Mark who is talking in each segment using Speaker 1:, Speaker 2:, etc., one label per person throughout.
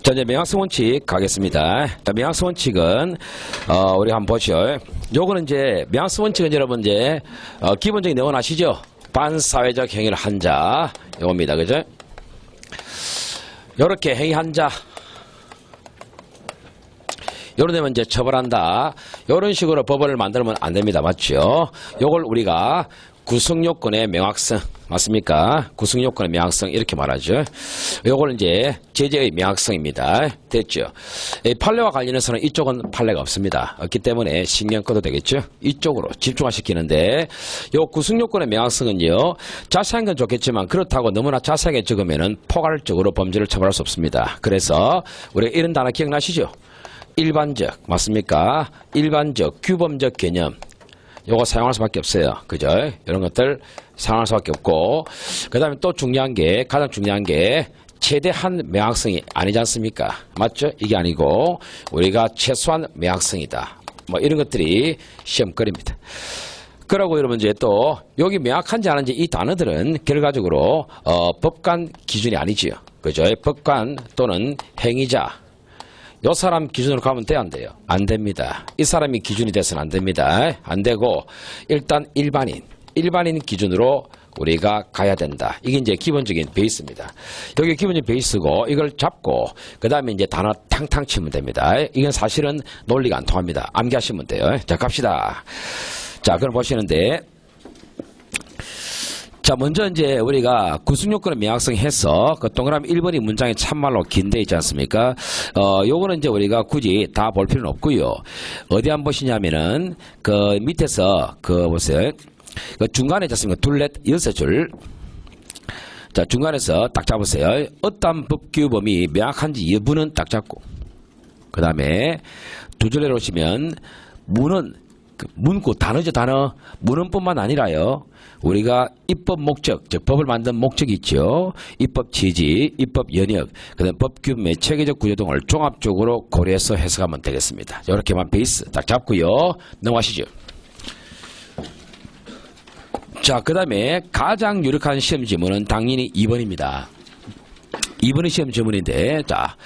Speaker 1: 자, 이제 명확성 원칙 가겠습니다. 자, 명확성 원칙은, 우리 한번 보시죠. 요거는 이제, 명확성 원칙은 여러분 이제, 기본적인 내용은 아시죠? 반사회적 행위를 한 자. 요겁니다. 그죠? 요렇게 행위한 자. 요런 데면 이제 처벌한다. 요런 식으로 법을 만들면 안 됩니다. 맞죠? 요걸 우리가 구성요건의 명확성. 맞습니까? 구성요건의 명확성. 이렇게 말하죠. 요걸 이제 제재의 명확성입니다. 됐죠? 판례와 관련해서는 이쪽은 판례가 없습니다. 없기 때문에 신경 꺼도 되겠죠? 이쪽으로 집중화시키는데 요 구성요건의 명확성은요. 자세한 건 좋겠지만 그렇다고 너무나 자세하게 적으면은 포괄적으로 범죄를 처벌할 수 없습니다. 그래서 우리가 이런 단어 기억나시죠? 일반적, 맞습니까? 일반적, 규범적 개념. 요거 사용할 수밖에 없어요. 그죠? 이런 것들 사용할 수밖에 없고. 그 다음에 또 중요한 게, 가장 중요한 게, 최대한 명확성이 아니지 않습니까? 맞죠? 이게 아니고, 우리가 최소한 명확성이다. 뭐, 이런 것들이 시험거리입니다. 그러고 여러분 이제 또, 여기 명확한지 아닌지 이 단어들은 결과적으로, 법관 기준이 아니지요. 그죠? 법관 또는 행위자. 요 사람 기준으로 가면 돼요, 안 돼요? 안 됩니다. 이 사람이 기준이 돼서는 안 됩니다. 안 되고, 일단 일반인 기준으로 우리가 가야 된다. 이게 이제 기본적인 베이스입니다. 여기 기본적인 베이스고, 이걸 잡고, 그 다음에 이제 단어 탕탕 치면 됩니다. 이건 사실은 논리가 안 통합니다. 암기하시면 돼요. 자, 갑시다. 자, 그럼 보시는데, 자, 먼저 이제 우리가 구성요건의 명확성 해서 그 동그라미 1번이 문장이 참말로 긴데 있지 않습니까? 요거는 이제 우리가 굳이 다 볼 필요는 없고요. 어디 안 보시냐면은 그 밑에서 그 보세요. 그 중간에 있지 않습니까? 둘넷 여섯 줄. 자, 중간에서 딱 잡으세요. 어떠한 법규범이 명확한지 여부는 딱 잡고. 그 다음에 두 줄 내려오시면 문은 그 문구 단어죠, 단어. 문헌뿐만 아니라요. 우리가 입법 목적, 즉 법을 만든 목적이 있죠. 입법 취지, 입법 영역, 그다음 법규범의 체계적 구조 등을 종합적으로 고려해서 해석하면 되겠습니다. 이렇게만 베이스 딱 잡고요. 넘어가시죠. 자, 그 다음에 가장 유력한 시험 지문은 당연히 2번입니다. 2번이 시험 지문인데, 자.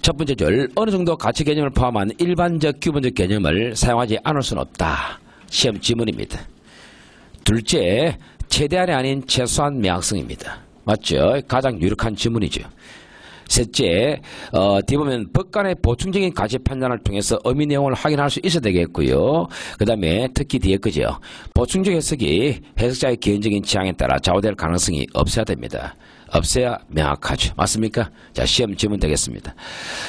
Speaker 1: 첫 번째 줄, 어느 정도 가치 개념을 포함한 일반적, 규범적 개념을 사용하지 않을 수는 없다. 시험 지문입니다. 둘째, 최대한이 아닌 최소한 명확성입니다. 맞죠? 가장 유력한 지문이죠. 셋째, 뒤에 보면 법관의 보충적인 가치 판단을 통해서 의미 내용을 확인할 수 있어야 되겠고요. 그 다음에 특히 뒤에 거죠. 보충적 해석이 해석자의 개인적인 취향에 따라 좌우될 가능성이 없어야 됩니다. 없어야 명확하죠. 맞습니까? 자, 시험 지문 되겠습니다.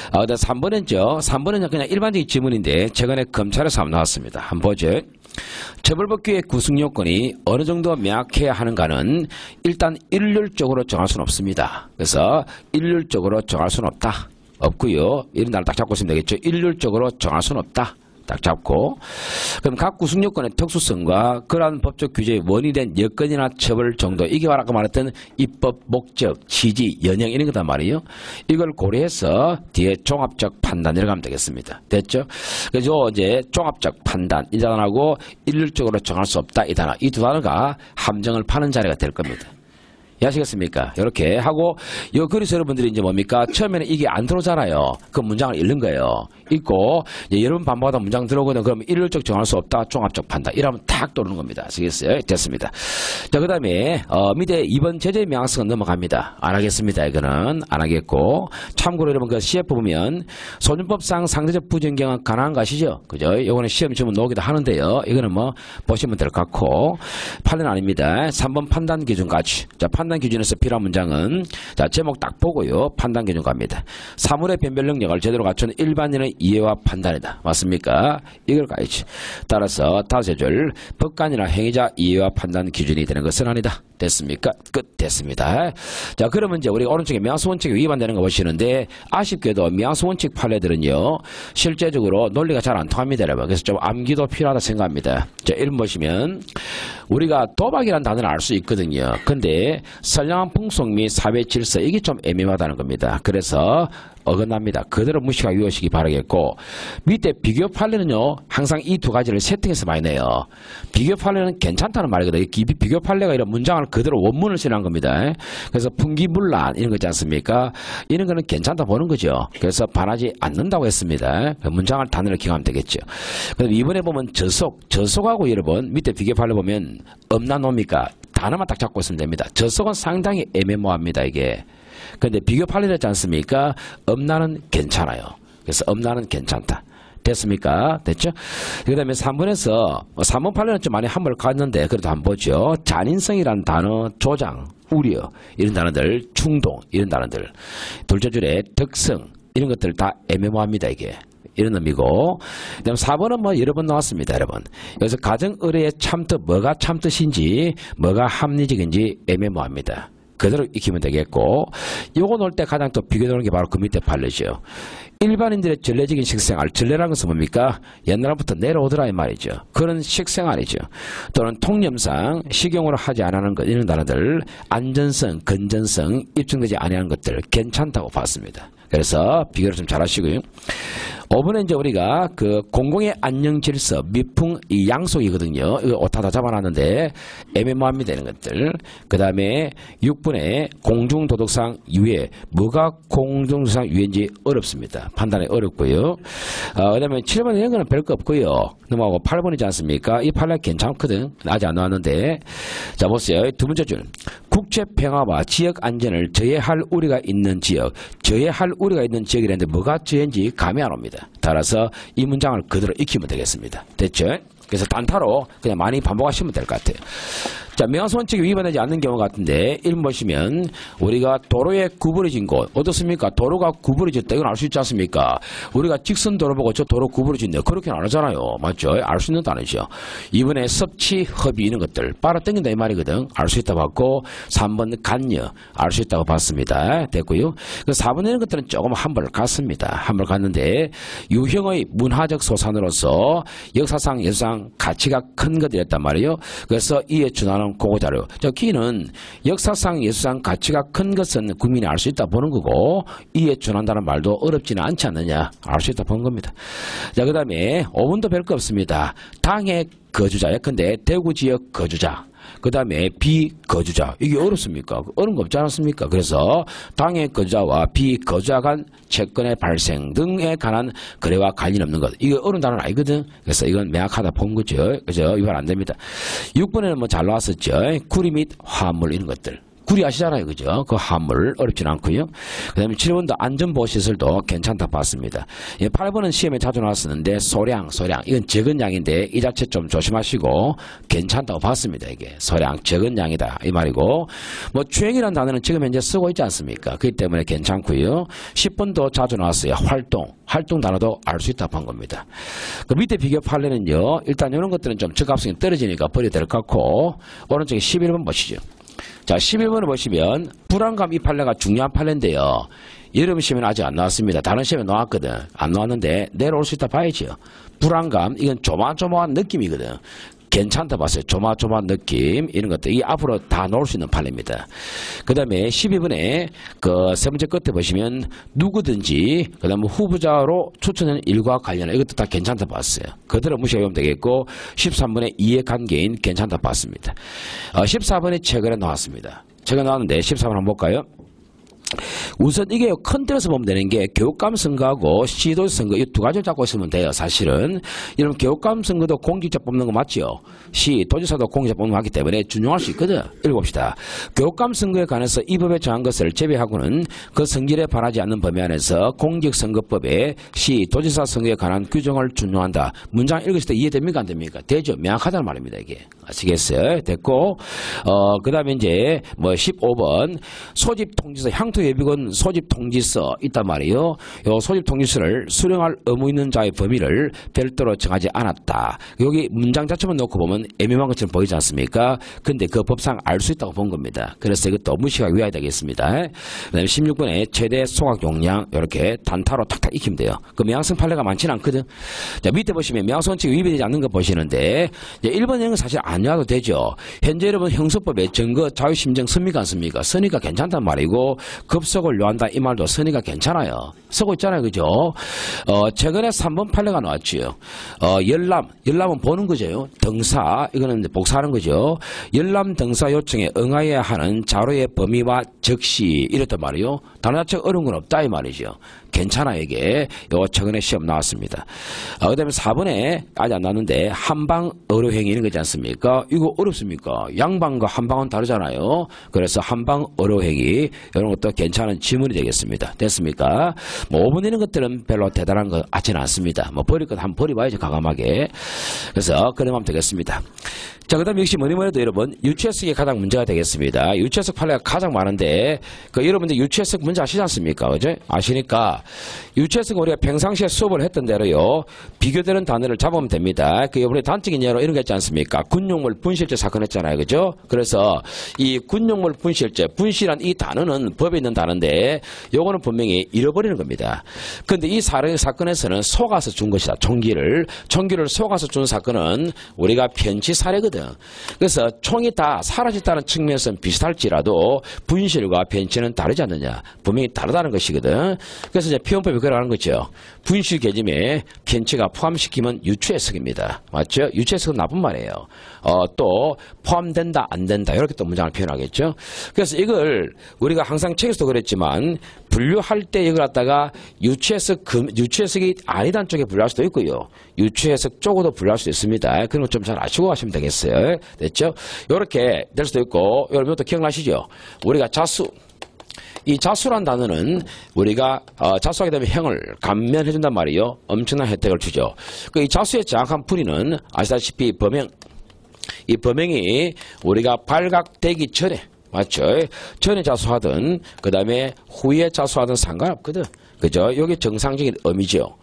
Speaker 1: 그다음 3번은죠. 3번은 그냥 일반적인 지문인데 최근에 검찰에서 한번 나왔습니다. 한번 보죠. 처벌법규의 구성요건이 어느 정도 명확해야 하는가는 일단 일률적으로 정할 수는 없습니다. 그래서 일률적으로 정할 수는 없다. 없고요. 이런 단어를 딱 잡고 있으면 되겠죠. 일률적으로 정할 수는 없다. 딱 잡고, 그럼 각 구성요건의 특수성과 그러한 법적 규제의 원인이 된 여건이나 처벌 정도, 이게 바로 아까 말했던 입법 목적, 취지, 연영 이런 거단 말이에요. 이걸 고려해서 뒤에 종합적 판단 내려가면 되겠습니다. 됐죠? 그래서 이제 종합적 판단 이 단어하고 일률적으로 정할 수 없다 이 단어, 이 두 단어가 함정을 파는 자리가 될 겁니다. 이해하시겠습니까? 이렇게 하고, 그래서 여러분들이 이제 뭡니까? 처음에는 이게 안 들어오잖아요. 그 문장을 읽는 거예요. 읽고, 여러분 반복하다 문장 들어오거든. 그러면 일률적 정할 수 없다. 종합적 판단. 이러면 탁 떠오르는 겁니다. 아시겠어요? 됐습니다. 자, 그 다음에, 밑에 2번 제재의 명확성은 넘어갑니다. 안 하겠습니다. 이거는. 안 하겠고. 참고로 여러분 그 CF 보면, 소년법상 상대적 부정경은 가능한 거 아시죠? 그죠? 이거는 시험 지문 나오기도 하는데요. 이거는 뭐, 보시면 될 것 같고. 판례는 아닙니다. 3번 판단 기준까지. 자, 판단 기준에서 필요한 문장은 자 제목 딱 보고요. 판단 기준 갑니다. 사물의 변별 능력을 제대로 갖춘 일반인의 이해와 판단이다. 맞습니까? 이걸 가야지. 따라서 다섯째 줄 법관이나 행위자 이해와 판단 기준이 되는 것은 아니다. 됐습니까? 끝. 됐습니다. 자, 그러면 이제 우리 오른쪽에 명확성 원칙이 위반되는 거 보시는데 아쉽게도 명확성 원칙 판례들은요. 실제적으로 논리가 잘 안 통합니다. 여러분. 그래서 좀 암기도 필요하다 생각합니다. 자, 이런 보시면 우리가 도박이라는 단어를 알 수 있거든요. 근데 선량한 풍속 및 사회 질서 이게 좀 애매하다는 겁니다. 그래서 어긋납니다. 그대로 무시하고 외우시기 바라겠고 밑에 비교 판례는요 항상 이 두 가지를 세팅해서 많이 내요. 비교 판례는 괜찮다는 말이거든요. 비교 판례가 이런 문장을 그대로 원문을 쓰는 겁니다. 그래서 풍기물란 이런 거 있지 않습니까? 이런 거는 괜찮다 보는 거죠. 그래서 반하지 않는다고 했습니다. 그 문장을 단어를 기억하면 되겠죠. 그럼 이번에 보면 저속하고 여러분 밑에 비교 판례 보면 없나 놉니까? 단어만 딱 잡고 있으면 됩니다. 저속은 상당히 애매모호합니다. 이게. 근데 비교 판례를 했지 않습니까? 없나는 괜찮아요. 그래서 없나는 괜찮다. 됐습니까? 됐죠? 그 다음에 3번에서 3번 판례는 좀 많이 한번 갔는데 그래도 한번 보죠. 잔인성이라는 단어, 조장, 우려 이런 단어들, 충동 이런 단어들, 둘째 줄에 덕성 이런 것들 다 애매모호합니다. 이게. 이런 의미고 그 다음 4번은 뭐 여러 번 나왔습니다. 여러분. 여기서 가정의뢰의 참뜻 뭐가 참뜻인지 뭐가 합리적인지 애매모호합니다. 그대로 익히면 되겠고 요거 놓을 때 가장 또 비교되는 게 바로 그 밑에 판례죠. 일반인들의 전례적인 식생활, 전례라는 것은 뭡니까? 옛날부터 내려오더라 이 말이죠. 그런 식생활이죠. 또는 통념상 식용으로 하지 않는 것 이런 단어들 안전성, 건전성 입증되지 아니하는 것들 괜찮다고 봤습니다. 그래서 비교를 좀 잘 하시고요. 5번에 이제 우리가 그 공공의 안녕 질서, 미풍, 이 양속이거든요. 이거 오타 다 잡아놨는데 애매모호합니다. 이런 것들. 그 다음에 6번에 공중도덕상 유예. 뭐가 공중도덕상 유예인지 어렵습니다. 판단이 어렵고요. 그 다음에 7번 이런 거는 별거 없고요. 넘어가고 8번이지 않습니까? 이 판례 괜찮거든. 아직 안 나왔는데. 자, 보세요. 두 번째 줄. 국제 평화와 지역 안전을 저해할 우려가 있는 지역. 저해할 우려가 있는 지역이라는데 뭐가 저해인지 감이 안 옵니다. 따라서 이 문장을 그대로 익히면 되겠습니다. 됐죠? 그래서 단타로 그냥 많이 반복하시면 될 것 같아요. 자, 명확원칙이 위반되지 않는 경우 같은데 1번 보시면 우리가 도로에 구부러진 곳 어떻습니까? 도로가 구부러졌다. 이건 알 수 있지 않습니까? 우리가 직선 도로 보고 저 도로 구부러진다. 그렇게는 안 하잖아요. 맞죠? 알 수 있는 단어죠. 2번에 섭취, 허비 이런 것들 빨아 당긴다 이 말이거든. 알 수 있다고 봤고 3번 간여 알 수 있다고 봤습니다. 됐고요. 4번 이런 것들은 조금 한벌 갔습니다. 한벌 갔는데 유형의 문화적 소산으로서 역사상 예술상 가치가 큰 것이었단 말이에요. 그래서 이에 준하는 고고자료. 저 키는 역사상 예술상 가치가 큰 것은 국민이 알 수 있다 보는 거고 이에 준한다는 말도 어렵지는 않지 않느냐 알 수 있다 보는 겁니다. 자, 그 다음에 5번도 별거 없습니다. 당의 거주자 예컨대 대구 지역 거주자 그 다음에 비거주자 이게 어렵습니까? 어려운 거 없지 않았습니까? 그래서 당의 거주자와 비거주자 간 채권의 발생 등에 관한 거래와 관련 없는 것 이거 어려운 단어는 아니거든. 그래서 이건 명확하다 본 거죠. 그죠? 위반 안 됩니다. 6번에는 뭐 잘 나왔었죠. 구리 및 화물 이런 것들 구리 아시잖아요. 그죠? 그 화물 어렵진 않고요. 그 다음에 7번도 안전보호시설도 괜찮다 봤습니다. 8번은 시험에 자주 나왔었는데 소량 이건 적은 양인데 이 자체 좀 조심하시고 괜찮다고 봤습니다. 이게 소량 적은 양이다 이 말이고 뭐 주행이라는 단어는 지금 현재 쓰고 있지 않습니까? 그렇기 때문에 괜찮고요. 10번도 자주 나왔어요. 활동 단어도 알 수 있다 본 겁니다. 그 밑에 비교 판례는요. 일단 이런 것들은 좀 적합성이 떨어지니까 버려야 될 것 같고 오른쪽에 11번 보시죠. 자, 11번을 보시면 불안감 이 판례가 중요한 판례인데요. 여름 시험에는 아직 안 나왔습니다. 다른 시험에 나왔거든. 안 나왔는데 내려올 수 있다 봐야죠. 불안감 이건 조마조마한 느낌이거든. 괜찮다 봤어요. 조마조마한 느낌 이런 것들 이 앞으로 다 놓을 수 있는 판례입니다. 그 다음에 12번에 그 세 번째 끝에 보시면 누구든지 그 다음에 후보자로 추천하는 일과 관련 이것도 다 괜찮다 봤어요. 그대로 무시하면 되겠고 13번에 이해관계인 괜찮다 봤습니다. 14번에 최근에 나왔습니다. 최근에 나왔는데 14번 한번 볼까요? 우선 이게 큰 틀에서 보면 되는 게 교육감 선거하고 시도지 선거 이 두 가지를 잡고 있으면 돼요. 사실은 여러분 교육감 선거도 공직자 뽑는 거 맞죠? 시 도지사도 공직자 뽑는 거 맞기 때문에 준용할 수 있거든. 읽어봅시다. 교육감 선거에 관해서 이 법에 정한 것을 제외하고는 그 성질에 반하지 않는 범위 안에서 공직선거법에 시 도지사 선거에 관한 규정을 준용한다. 문장 읽으실 때 이해됩니까? 안 됩니까? 되죠. 명확하다는 말입니다. 이게 아시겠어요? 됐고 그 다음에 이제 뭐 15번 소집통지서 향토예비군 소집통지서 있단 말이에요. 요 소집통지서를 수령할 의무 있는 자의 범위를 별도로 정하지 않았다. 여기 문장 자체만 놓고 보면 애매한 것처럼 보이지 않습니까? 근데 그 법상 알 수 있다고 본 겁니다. 그래서 이것도 무시하기 위해야 되겠습니다. 그 다음에 16번에 최대 소각 용량 이렇게 단타로 탁탁 익히면 돼요. 그 명확성 판례가 많지는 않거든. 자, 밑에 보시면 명확성칙이 위배되지 않는 거 보시는데 1번 이런 건 사실 안 나와도 되죠. 현재 여러분 형사법에 증거 자유심증 씁니까 안 씁니까? 쓰니까 괜찮단 말이고 급속은 해석을 요한다 이 말도 선의가 괜찮아요. 쓰고 있잖아요. 그죠? 최근에 3번 판례가 나왔지요. 열람은 보는 거죠. 등사, 이거는 복사하는 거죠. 열람 등사 요청에 응하여야 하는 자료의 범위와 적시, 이랬단 말이에요. 단어 자체가 어려운 건 없다 이 말이죠. 괜찮아 이게. 요거 최근에 시험 나왔습니다. 그 다음에 4번에 아직 안 나왔는데 한방 어뢰행위 있는 거지 않습니까? 이거 어렵습니까? 양방과 한방은 다르잖아요. 그래서 한방 어뢰행위 이런 것도 괜찮은 지문이 되겠습니다. 됐습니까? 뭐 5번 이런 것들은 별로 대단한 거 같지는 않습니다. 뭐 버릴 것 한번 버려봐야죠. 과감하게. 그래서 그러면 되겠습니다. 자, 그 다음 역시 뭐니 해도 여러분 유추해석이 가장 문제가 되겠습니다. 유추해석 판례가 가장 많은데 여러분들 유추해석 문제 아시지 않습니까? 그죠? 아시니까 유추해석 우리가 평상시에 수업을 했던 대로요 비교되는 단어를 잡으면 됩니다. 이번에 단적인 예로 이런 거 있지 않습니까? 군용물 분실죄 사건 했잖아요. 그죠? 그래서 이 군용물 분실죄, 분실한 이 단어는 법에 있는 단어인데 요거는 분명히 잃어버리는 겁니다. 근데 이 사건에서는 속아서 준 것이다. 총기를 속아서 준 사건은 우리가 편취 사례거든. 그래서 총이 다 사라졌다는 측면에서는 비슷할지라도 분실과 편취는 다르지 않느냐. 분명히 다르다는 것이거든. 그래서 이제 피원법이 그러는 거죠. 분실 개념에 편취가 포함시키면 유추해석입니다. 맞죠? 유추해석은 나쁜 말이에요. 또 포함된다 안 된다 이렇게 또 문장을 표현하겠죠. 그래서 이걸 우리가 항상 책에서도 그랬지만 분류할 때 이걸 갖다가 유추해석이 아니다는 쪽에 분류할 수도 있고요. 유추해석 쪽으로도 분류할 수도 있습니다. 그런 거 좀 잘 아시고 가시면 되겠어요. 됐죠? 이렇게 될 수도 있고 여러분 또 기억나시죠? 우리가 자수. 이 자수란 단어는 우리가 자수하게 되면 형을 감면해준단 말이에요. 엄청난 혜택을 주죠. 이 자수의 정확한 풀이는 아시다시피 범행. 이 범행이 우리가 발각되기 전에 맞죠? 전에 자수하든 그 다음에 후에 자수하든 상관없거든. 그죠? 이게 정상적인 의미죠.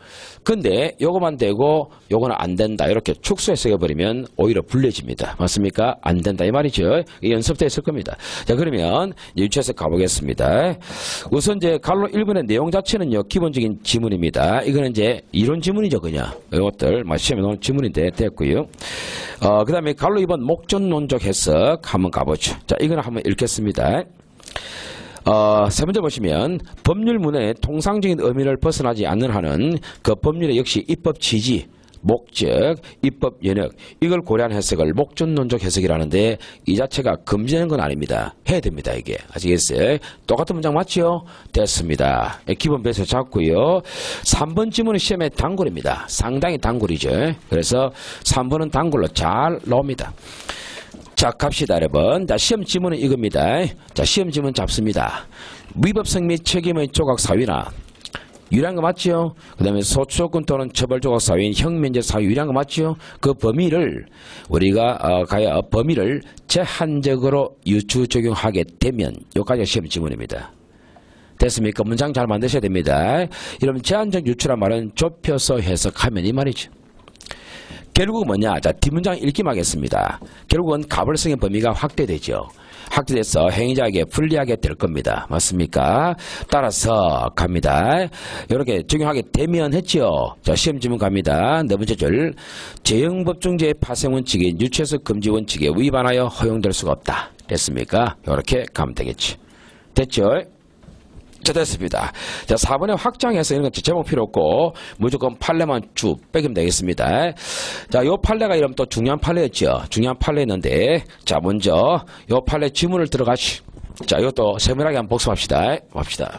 Speaker 1: 근데 요거만 되고 요거는 안 된다 이렇게 축소해석해버리면 오히려 불리해집니다. 맞습니까? 안 된다 이 말이죠. 연습 때 있을 겁니다. 자, 그러면 유추해석 가보겠습니다. 우선 이제 갈로 1번의 내용 자체는요 기본적인 지문입니다. 이거는 이제 이론 지문이죠. 그냥 이것들 시험에 나온 지문인데 됐고요. 그 다음에 갈로 2번 목전론적 해석 한번 가보죠. 자, 이거는 한번 읽겠습니다. 세 번째 보시면 법률문의 통상적인 의미를 벗어나지 않는 한은 그 법률의 역시 입법 취지, 목적, 입법 영역 이걸 고려한 해석을 목전론적 해석이라는데 이 자체가 금지하는 건 아닙니다. 해야 됩니다. 이게 아시겠어요? 똑같은 문장 맞죠? 됐습니다. 기본 배서 잡고요. 3번 지문은 시험의 단골입니다. 상당히 단골이죠. 그래서 3번은 단골로 잘 나옵니다. 자, 갑시다, 여러분. 자, 시험 지문은 이겁니다. 자, 시험 지문 잡습니다. 위법성 및 책임의 조각 사유나 유리한 거 맞죠? 그 다음에 소추조건 또는 처벌 조각 사유인 형면제 사유 유리한 거 맞죠? 그 범위를 우리가 범위를 제한적으로 유추 적용하게 되면 여기까지가 시험 지문입니다. 됐습니까? 문장 잘 만드셔야 됩니다. 이러면 제한적 유추란 말은 좁혀서 해석하면 이 말이죠. 결국은 뭐냐? 자, 뒷문장 읽기만 하겠습니다. 결국은 가벌성의 범위가 확대되죠. 확대돼서 행위자에게 불리하게 될 겁니다. 맞습니까? 따라서 갑니다. 이렇게 적용하게 되면 했죠. 자, 시험 지문 갑니다. 네 번째 줄. 재형법중죄의 파생 원칙인 유추해석 금지 원칙에 위반하여 허용될 수가 없다. 됐습니까? 이렇게 가면 되겠지. 됐죠? 자, 됐습니다. 자, 4번에 확장해서 이런 건 제목 필요 없고 무조건 판례만 쭉 빼기면 되겠습니다. 자, 요 판례가 이러면 또 중요한 판례였죠. 중요한 판례였는데 자, 먼저 요 판례 지문을 들어가시. 자, 이것도 세밀하게 한번 복습합시다. 봅시다.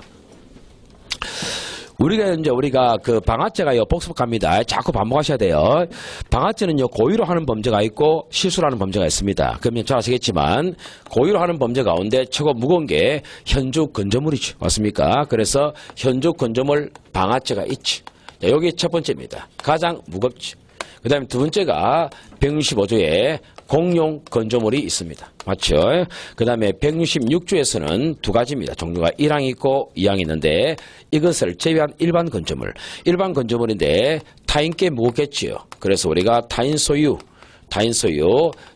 Speaker 1: 우리가 그 방아죄가요 복습합니다. 자꾸 반복하셔야 돼요. 방아죄는요 고의로 하는 범죄가 있고 실수로 하는 범죄가 있습니다. 그러면 잘 아시겠지만 고의로 하는 범죄 가운데 최고 무거운 게 현주 건조물이죠. 맞습니까? 그래서 현주 건조물 방아죄가 있지. 자, 여기 첫 번째입니다. 가장 무겁지. 그 다음에 두 번째가 165조에 공용 건조물이 있습니다. 맞죠? 그 다음에 166조에서는 두 가지입니다. 종류가 1항이 있고 2항이 있는데 이것을 제외한 일반 건조물. 일반 건조물인데 타인께 무겁겠지요. 그래서 우리가 타인 소유,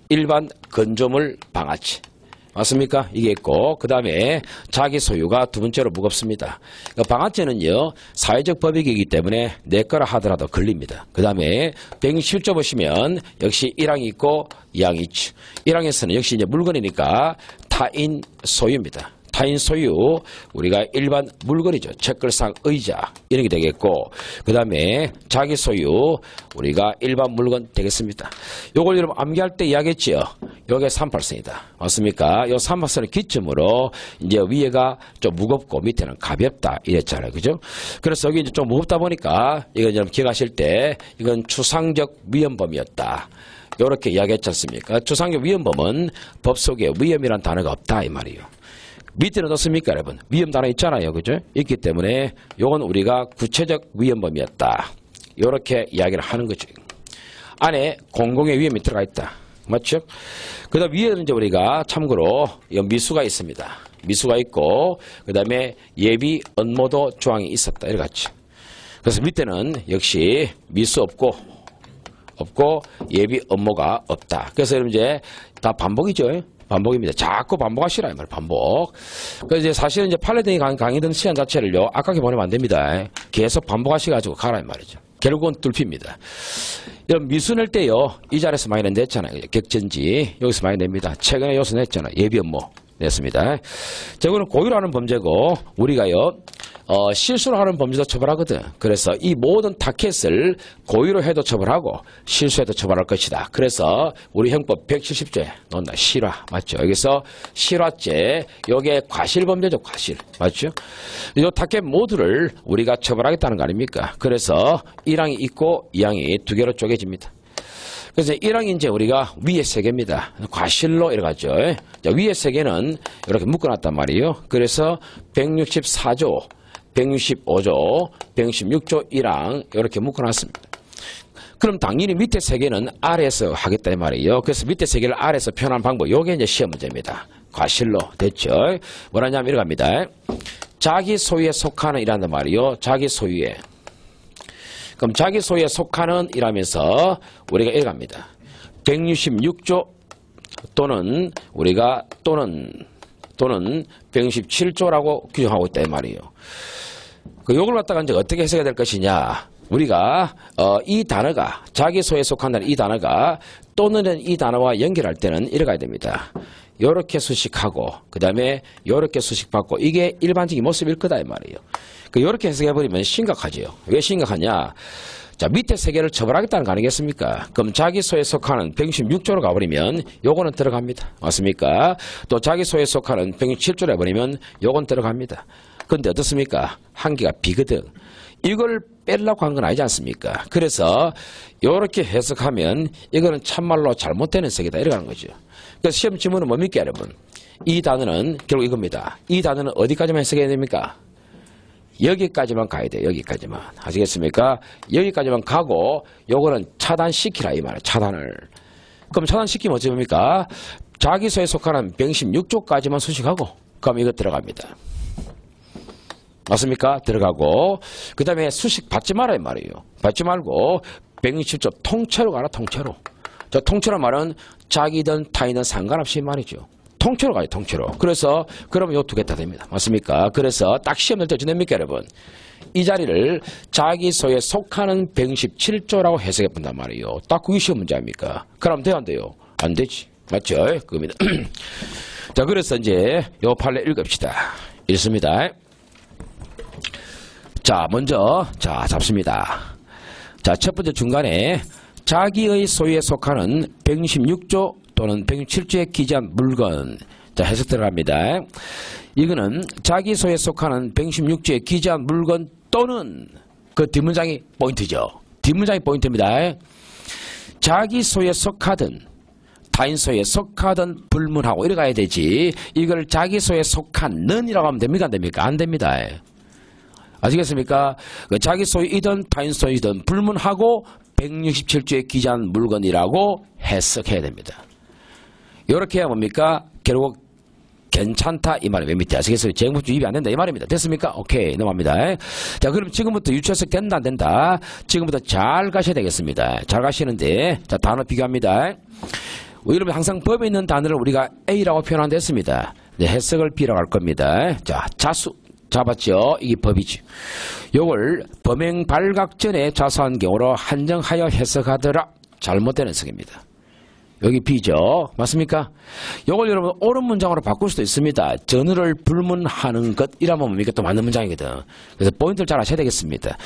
Speaker 1: 일반 건조물 방아죄. 맞습니까? 이게 있고 그 다음에 자기 소유가 두 번째로 무겁습니다. 방아죄는요 사회적 법익이기 때문에 내 거라 하더라도 걸립니다. 그 다음에 167조 보시면 역시 1항이 있고 2항이 있죠. 1항에서는 역시 이제 물건이니까 타인 소유입니다. 타인 소유 우리가 일반 물건이죠. 책글상 의자 이런 게 되겠고 그 다음에 자기 소유 우리가 일반 물건 되겠습니다. 요걸 여러분 암기할 때 이야기했죠. 요게 38선이다. 맞습니까? 요 38선을 기점으로 이제 위에가 좀 무겁고 밑에는 가볍다 이랬잖아요. 그죠? 그래서 여기 이제 좀 무겁다 보니까 이건 여러분 기억하실 때 이건 추상적 위헌범이었다. 요렇게 이야기했지 않습니까? 추상적 위헌범은 법 속에 위헌이란 단어가 없다 이 말이에요. 밑에는 어떻습니까 여러분? 위헌 단어 있잖아요. 그죠? 있기 때문에 요건 우리가 구체적 위헌범이었다. 요렇게 이야기를 하는 거죠. 안에 공공의 위험이 들어가 있다. 맞죠? 그 다음 위에는 이제 우리가 참고로 미수가 있습니다. 미수가 있고, 그 다음에 예비 업무도 조항이 있었다. 이렇게. 그래서 밑에는 역시 미수 없고 예비 업무가 없다. 그래서 여러분 이제 다 반복이죠. 반복입니다. 자꾸 반복하시라, 이 말, 반복. 그래서 이제 사실은 이제 판례등이 강의된 시간 자체를요, 아깝게 보내면 안 됩니다. 계속 반복하셔가지고 가라, 이 말이죠. 결국은 뚫힙니다. 여러분, 미수 낼 때요, 이 자리에서 많이 냈잖아요. 격전지. 여기서 많이 냅니다. 최근에 여기서 냈잖아요. 예비 업무 냈습니다. 저거는 고의로 하는 범죄고, 우리가요, 실수로 하는 범죄도 처벌하거든. 그래서 이 모든 타켓을 고의로 해도 처벌하고 실수해도 처벌할 것이다. 그래서 우리 형법 170조에 넣는다. 실화. 맞죠? 여기서 실화죄, 요게 과실범죄죠. 과실. 맞죠? 이 타켓 모두를 우리가 처벌하겠다는 거 아닙니까? 그래서 1항이 있고 2항이 두 개로 쪼개집니다. 그래서 1항이 이제 우리가 위에 세 개입니다. 과실로 이래가죠. 위에 세 개는 이렇게 묶어놨단 말이에요. 그래서 164조, 165조, 116조 1항 이렇게 묶어놨습니다. 그럼 당연히 밑에 세 개는 아래에서 하겠다 이 말이에요. 그래서 밑에 세 개를 아래에서 표현한 방법, 요게 이제 시험 문제입니다. 과실로 됐죠. 뭐라냐면 이렇게 합니다. 자기 소유에 속하는 이란단 말이에요. 자기 소유에. 그럼 자기 소유에 속하는 이라면서 우리가 이렇게 합니다. 166조 또는 우리가 또는 167조라고 규정하고 있다 이 말이에요. 요걸 갖다가 이제 어떻게 해석해야 될 것이냐. 우리가 이 단어가 자기 소유에 속한다는 이 단어가 또는 이 단어와 연결할 때는 이래 가야 됩니다. 요렇게 수식하고 그 다음에 요렇게 수식받고 이게 일반적인 모습일 거다 이 말이에요. 요렇게 해석해버리면 심각하죠. 왜 심각하냐. 자, 밑에 세 개를 처벌하겠다는 거 아니겠습니까? 그럼 자기 소유에 속하는 166조로 가버리면 요거는 들어갑니다. 맞습니까? 또 자기 소유에 속하는 167조로 해버리면 요건 들어갑니다. 근데 어떻습니까? 한계가 비거든. 이걸 빼려고 한 건 아니지 않습니까? 그래서 요렇게 해석하면 이거는 참말로 잘못된 해석이다 이렇게 하는 거죠. 그래서 시험 지문은 뭡니까 여러분? 이 단어는 결국 이겁니다. 이 단어는 어디까지만 해석해야 됩니까? 여기까지만 가야 돼요. 여기까지만. 아시겠습니까? 여기까지만 가고 요거는 차단시키라 이 말이에요. 차단을. 그럼 차단시키면 어찌 됩니까? 자기 소유에 속하는 116조까지만 수식하고 그럼 이거 들어갑니다. 맞습니까? 들어가고 그 다음에 수식 받지 마라 이 말이에요. 받지 말고 160조 통째로 가라 통째로. 저 통째로 말은 자기든 타인든 상관없이 말이죠. 통째로 가요, 통째로. 그래서, 그러면 요 두 개 다 됩니다. 맞습니까? 그래서 딱 시험 낼 때 어찌됩니까, 여러분? 이 자리를 자기 소유에 속하는 117조라고 해석해 본단 말이에요. 딱 그게 시험 문제 아닙니까? 그럼 돼요, 안 돼요? 안 되지. 맞죠? 그겁니다. 자, 그래서 이제 요 판례 읽읍시다. 읽습니다. 자, 먼저, 자, 잡습니다. 자, 첫 번째 중간에 자기의 소유에 속하는 116조 또는 167조에 기재한 물건. 자, 해석 들어갑니다. 이거는 자기 소유에 속하는 116조에 기재한 물건 또는 그 뒷문장이 포인트죠. 뒷문장이 포인트입니다. 자기 소유에 속하든 타인 소유에 속하든 불문하고 이래 가야 되지. 이걸 자기 소유에 속한 이라고 하면 됩니까? 안 됩니까? 안 됩니다. 아시겠습니까? 자기 소유이든 타인 소유이든 불문하고 167조에 기재한 물건이라고 해석해야 됩니다. 이렇게 해야 뭡니까? 결국 괜찮다 이 말이 맨 밑에 아시겠어요? 재무주 입이 안 된다 이 말입니다. 됐습니까? 오케이 넘어갑니다. 자, 그럼 지금부터 유추해석 된다 안 된다? 지금부터 잘 가셔야 되겠습니다. 잘 가시는데 자, 단어 비교합니다. 여러분 항상 법에 있는 단어를 우리가 A라고 표현한 됐습니다. 네, 해석을 B라고 할 겁니다. 자, 자수 잡았죠? 이게 법이지. 요걸 범행 발각 전에 자수한 경우로 한정하여 해석하더라. 잘못된 해석입니다. 여기 B죠. 맞습니까? 요걸 여러분 옳은 문장으로 바꿀 수도 있습니다. 전우를 불문하는 것이라면 뭡니까? 또 맞는 문장이거든. 그래서 포인트를 잘 아셔야 되겠습니다.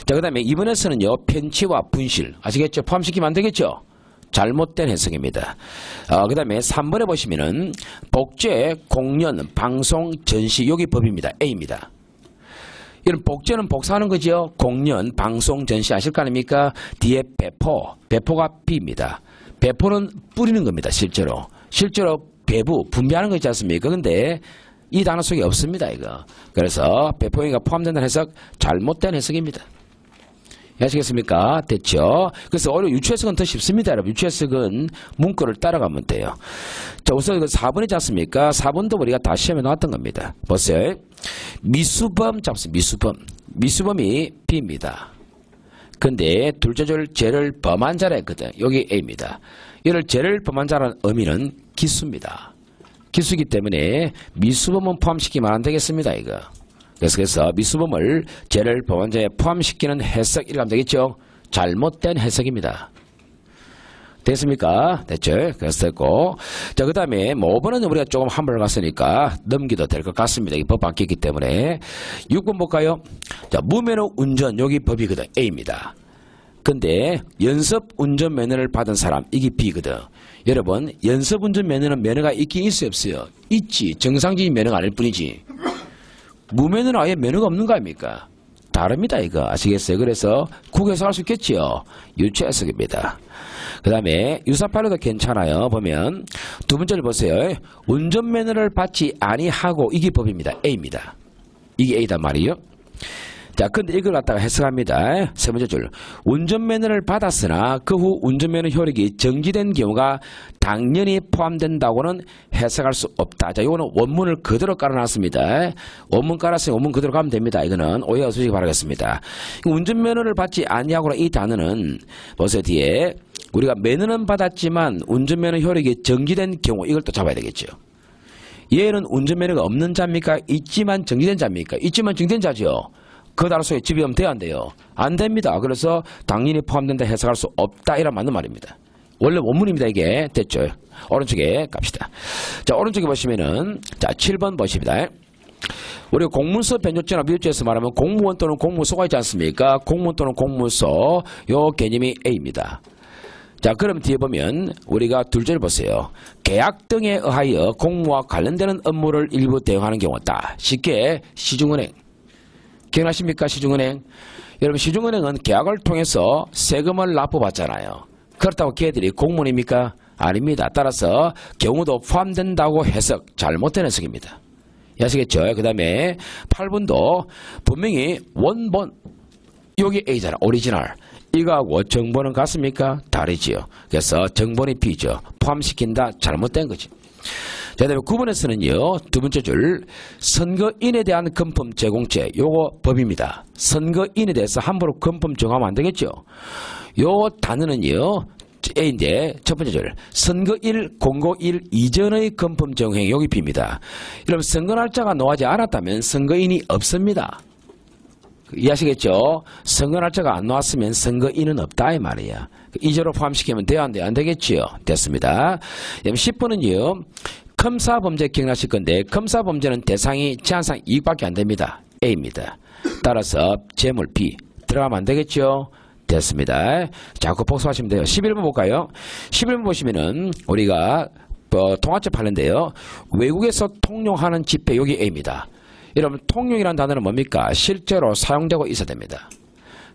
Speaker 1: 자, 그 다음에 이번에서는요. 편취와 분실. 아시겠죠? 포함시키면 안 되겠죠? 잘못된 해석입니다. 그 다음에 3번에 보시면은 복제, 공연, 방송, 전시. 여기 법입니다. A입니다. 이런 복제는 복사하는 거죠. 공연, 방송, 전시 아실 거 아닙니까? 뒤에 배포. 배포가 B입니다. 배포는 뿌리는 겁니다. 실제로 배부, 분배하는 거 있지 않습니까? 근데 이 단어 속에 없습니다. 이거. 그래서 배포행위가 포함된다는 해석 잘못된 해석입니다. 아시겠습니까? 됐죠? 그래서 오히려 유추해석은 더 쉽습니다. 여러분. 유추해석은 문구를 따라가면 돼요. 자, 우선 4번이지 않습니까? 4번도 우리가 다 시험에 나왔던 겁니다. 보세요. 미수범 잡습니다. 미수범이 B입니다. 근데 둘째 줄 죄를 범한 자라 했거든. 여기 A입니다. 이를 죄를 범한 자라는 의미는 기수입니다. 기수이기 때문에 미수범은 포함시키면 안 되겠습니다. 이거. 그래서 미수범을 죄를 범한 자에 포함시키는 해석 이렇게 하면 되겠죠. 잘못된 해석입니다. 됐습니까? 됐죠? 그래서 됐고. 자, 그 다음에 5번은 우리가 조금 한 번을 갔으니까 넘기도 될 것 같습니다. 이 법 바뀌기 때문에. 6번 볼까요? 자, 무면허 운전, 여기 법이거든. A입니다. 근데 연습 운전 면허를 받은 사람, 이게 B거든. 여러분, 연습 운전 면허는 면허가 있긴 있어요, 없어요? 있지. 정상적인 면허가 아닐 뿐이지. 무면허는 아예 면허가 없는 거 아닙니까? 다릅니다, 이거. 아시겠어요? 그래서 국에서 할 수 있겠지요. 유추 해석입니다. 그 다음에 유사팔로도 괜찮아요. 보면 두 번째를 보세요. 운전면허를 받지 아니하고 이게 법입니다. A입니다. 이게 A단 말이에요. 자, 근데 이걸 갖다가 해석합니다. 세 번째 줄. 운전면허를 받았으나 그 후 운전면허 효력이 정지된 경우가 당연히 포함된다고는 해석할 수 없다. 자, 이거는 원문을 그대로 깔아놨습니다. 원문 깔았으니 원문 그대로 가면 됩니다. 이거는 오해 없으시기 바라겠습니다. 운전면허를 받지 아니하고는 이 단어는 보세요. 뒤에 우리가 면허는 받았지만 운전면허 효력이 정지된 경우 이걸 또 잡아야 되겠죠. 얘는 운전면허가 없는 자입니까? 있지만 정지된 자입니까? 있지만 정지된 자죠. 그 단어 속에 집이면 돼야 안 돼요? 안 됩니다. 그래서 당연히 포함된다 해석할 수 없다. 이란 맞는 말입니다. 원래 원문입니다. 이게. 됐죠? 오른쪽에 갑시다. 자, 오른쪽에 보시면은 자 7번 보십니다. 우리가 공문서 변조죄나 미유죄에서 말하면 공무원 또는 공무소가 있지 않습니까? 공무원 또는 공무소 요 개념이 A입니다. 자, 그럼 뒤에 보면 우리가 둘째를 보세요. 계약 등에 의하여 공무와 관련되는 업무를 일부 대행하는 경우다. 쉽게 시중은행. 기억나십니까? 시중은행. 여러분 시중은행은 계약을 통해서 세금을 납부받잖아요. 그렇다고 걔들이 공무원입니까? 아닙니다. 따라서 경우도 포함된다고 해석 잘못된 해석입니다. 아시겠죠? 그 다음에 8번도 분명히 원본 여기 A잖아. 오리지널. 이거하고 정본은 같습니까? 다르지요. 그래서 정본이 B죠. 포함시킨다. 잘못된 거지. 자, 그다음에 9번에서는요. 두 번째 줄 선거인에 대한 금품 제공죄. 요거 법입니다. 선거인에 대해서 함부로 금품 정하면 안 되겠죠. 요 단어는요. A인데 첫 번째 줄 선거일 공고일 이전의 금품 정행 여기 B입니다. 여러분 선거 날짜가 나오지 않았다면 선거인이 없습니다. 이해하시겠죠? 선거 날짜가 안 나왔으면 선거인은 없다 이 말이야. 이제로 포함시키면 돼야 안 돼? 안 되겠지요? 됐습니다. 10번은요. 검사범죄 기억나실 건데 검사범죄는 대상이 제한상 이익밖에 안 됩니다. A입니다. 따라서 재물 B 들어가면 안 되겠죠? 됐습니다. 자, 그거 복습하시면 돼요. 11번 볼까요? 11번 보시면은 우리가 통화죄 판례인데요. 외국에서 통용하는 지폐 여기 A입니다. 여러분 통용이라는 단어는 뭡니까? 실제로 사용되고 있어야 됩니다.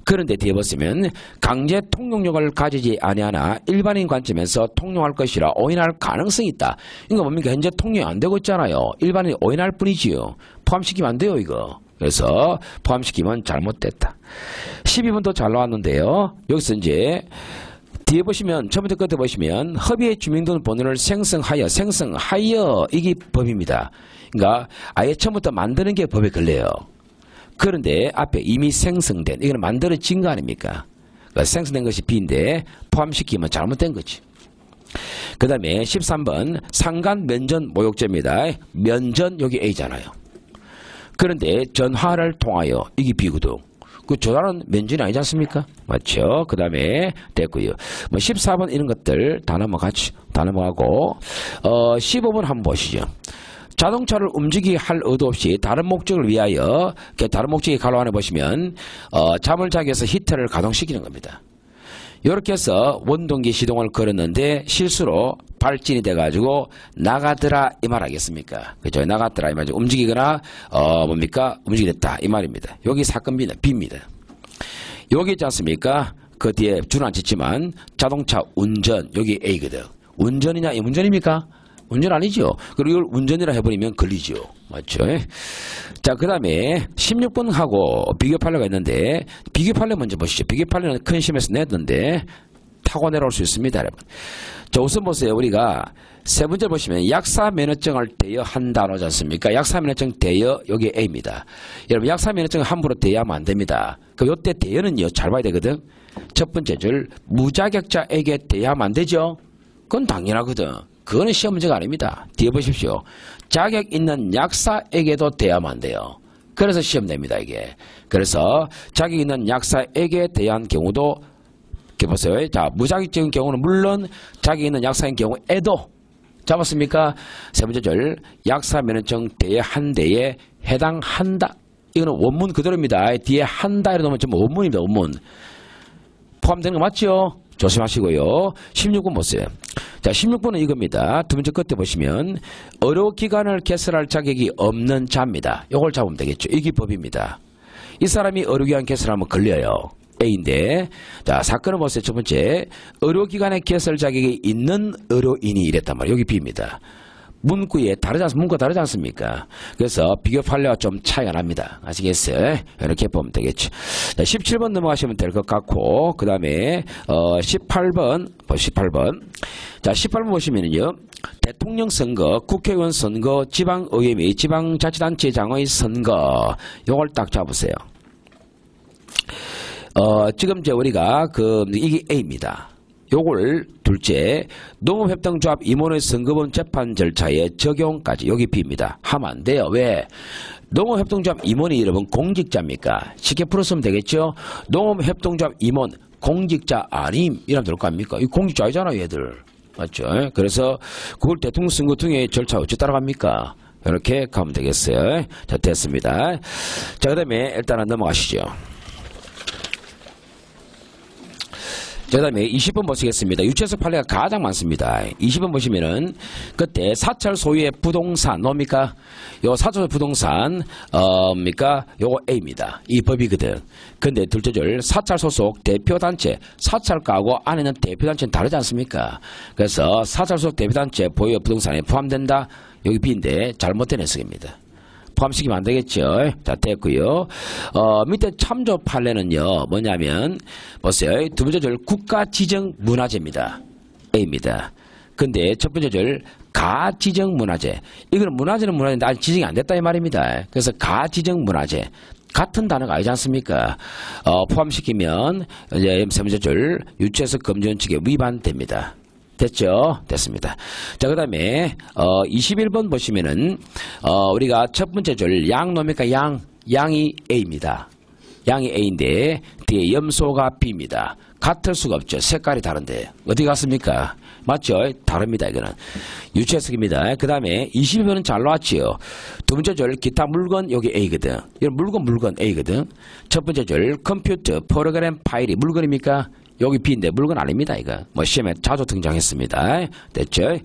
Speaker 1: 그런데 뒤에 보시면 강제 통용력을 가지지 아니하나 일반인 관점에서 통용할 것이라 오인할 가능성이 있다. 이거 뭡니까? 현재 통용이 안 되고 있잖아요. 일반인이 오인할 뿐이지요. 포함시키면 안 돼요 이거. 그래서 포함시키면 잘못됐다. 12번도 잘 나왔는데요. 여기서 이제 뒤에 보시면 처음부터 끝에 보시면 협의의 주민등록번호를 생성하여 이게 법입니다. 그러니까 아예 처음부터 만드는 게 법에 걸려요. 그런데 앞에 이미 생성된 이거는 만들어진 거 아닙니까? 그러니까 생성된 것이 B인데 포함시키면 잘못된 거지. 그 다음에 13번 상간 면전 모욕죄입니다. 면전 여기 A잖아요. 그런데 전화를 통하여 이게 B거든. 그 조단은 면전이 아니지 않습니까? 맞죠? 그 다음에 됐고요. 뭐 14번 이런 것들 다 넘어가죠. 다 넘어가고 15번 한번 보시죠. 자동차를 움직이게 할 의도 없이 다른 목적을 위하여 다른 목적의 가로 안에 보시면 잠을 자기 위해서 히터를 가동시키는 겁니다. 이렇게 해서 원동기 시동을 걸었는데 실수로 발진이 돼가지고 나가더라 이 말 하겠습니까? 그죠? 나갔더라 이 말이죠. 움직이거나 뭡니까? 움직이겠다 이 말입니다. 여기 사건 B입니다. 여기 있지 않습니까? 그 뒤에 줄은 안 짓지만 자동차 운전 여기 A거든. 운전이냐 이 운전입니까? 운전 아니죠. 그리고 이걸 운전이라 해버리면 걸리죠. 맞죠? 자, 그 다음에 16번하고 비교 판례가 있는데 비교 판례 먼저 보시죠. 비교 판례는 큰 시험에서 냈는데 타고 내려올 수 있습니다, 여러분. 자, 우선 보세요. 우리가 세 번째 보시면 약사 면허증을 대여한다 하지 않습니까? 약사 면허증 대여 여기 A입니다. 여러분 약사 면허증을 함부로 대여하면 안 됩니다. 그 요때 대여는요 잘 봐야 되거든. 첫 번째 줄 무자격자에게 대여하면 안 되죠. 그건 당연하거든. 그거는 시험 문제가 아닙니다. 뒤에 보십시오. 자격 있는 약사에게도 대여하면 안 돼요. 그래서 시험 냅니다, 이게. 그래서 자격 있는 약사에게 대여한 경우도 이렇게 보세요. 자, 무자격적인 경우는 물론 자격 있는 약사인 경우에도 잡았습니까? 세 번째 줄 약사 면허증 대여한 데에 해당한다. 이거는 원문 그대로입니다. 뒤에 한다 이러 놓으면 전부 원문입니다. 원문. 포함되는 거 맞죠? 조심하시고요. 16번 보세요. 자, 16번은 이겁니다. 두 번째 끝에 보시면 의료기관을 개설할 자격이 없는 자입니다. 이걸 잡으면 되겠죠. 이게 법입니다. 이 사람이 의료기관 개설하면 걸려요. A인데 자 사건을 보세요. 첫 번째 의료기관의 개설 자격이 있는 의료인이 이랬단 말이에요. 여기 B입니다. 문구에 문구가 다르지 않습니까? 그래서 비교 판례와 좀 차이가 납니다. 아시겠어요? 이렇게 보면 되겠죠. 자, 17번 넘어가시면 될 것 같고 그 다음에 18번 자 18번 보시면은요 대통령 선거, 국회의원 선거, 지방의회 및 지방자치단체장의 선거 요걸 딱 잡으세요. 지금 우리가 이게 A입니다. 요걸 둘째 농업협동조합 임원의 선거범 재판 절차의 적용까지 여기 B입니다. 하면 안 돼요. 왜? 농업협동조합 임원이 여러분 공직자입니까? 쉽게 풀었으면 되겠죠? 농업협동조합 임원 공직자 아님 이러면 될 거 아닙니까? 이 공직자 아니잖아요 얘들. 맞죠? 그래서 그걸 대통령 선거 등의 절차 어찌 따라갑니까? 이렇게 가면 되겠어요. 자 됐습니다. 자 그 다음에 일단은 넘어가시죠. 자, 그 다음에 20번 보시겠습니다. 유채석 판례가 가장 많습니다. 20번 보시면은, 그때 사찰 소유의 부동산, 뭡니까? 요 사찰 부동산, 요거 A입니다. 이 법이거든. 근데 둘째 줄, 사찰 소속 대표단체, 사찰가하고 안에는 대표단체는 다르지 않습니까? 그래서 사찰 소속 대표단체 보유 부동산에 포함된다? 여기 B인데, 잘못된 해석입니다. 포함시키면 안 되겠죠. 자, 됐고요. 밑에 참조 판례는요, 뭐냐면, 보세요. 두 번째 줄, 국가지정문화재입니다. A입니다. 근데 첫 번째 줄, 가지정문화재. 이거는 문화재는 문화재인데 아직 지정이 안 됐다 이 말입니다. 그래서 가지정문화재. 같은 단어가 아니지 않습니까? 포함시키면, 이제 세 번째 줄, 유채석 금지원칙에 위반됩니다. 됐죠? 됐습니다. 자, 그 다음에, 21번 보시면은, 우리가 첫 번째 줄, 양 뭡니까? 양이 A입니다. 양이 A인데, 뒤에 염소가 B입니다. 같을 수가 없죠. 색깔이 다른데. 어디 갔습니까? 맞죠? 다릅니다, 이거는. 유채석입니다. 그 다음에, 22번은 잘 나왔지요. 두 번째 줄, 기타 물건, 여기 A거든. 이건 물건 A거든. 첫 번째 줄, 컴퓨터, 프로그램 파일이 물건입니까? 여기 B인데 물건 아닙니다. 이거 뭐 시험에 자주 등장했습니다. 됐죠?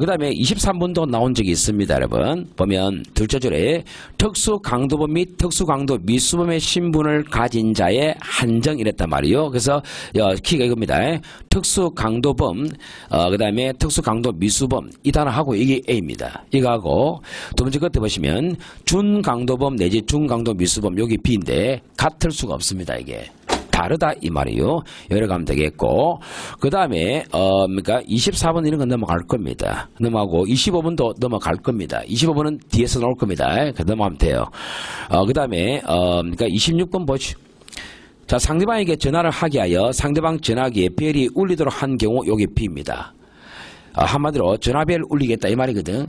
Speaker 1: 그 다음에 23번도 나온 적이 있습니다. 여러분 보면 둘째 줄에 특수강도범 및 특수강도 미수범의 신분을 가진 자의 한정 이랬단 말이에요. 그래서 키가 이겁니다. 특수강도범 그 다음에 특수강도 미수범 이 단어하고 이게 A입니다. 이거하고 두 번째 끝에 보시면 준강도범 내지 중강도 미수범 여기 B인데 같을 수가 없습니다. 이게 다르다 이 말이요. 여기로 가면 되겠고 그 다음에 그러니까 24번 이런 건 넘어갈 겁니다. 넘어가고 25번도 넘어갈 겁니다. 25번은 뒤에서 나올 겁니다. 넘어가면 돼요. 그 다음에 그러니까 26번 보죠. 자 상대방에게 전화를 하게 하여 상대방 전화기에 벨이 울리도록 한 경우 여기 B입니다. 한마디로 전화벨 울리겠다 이 말이거든.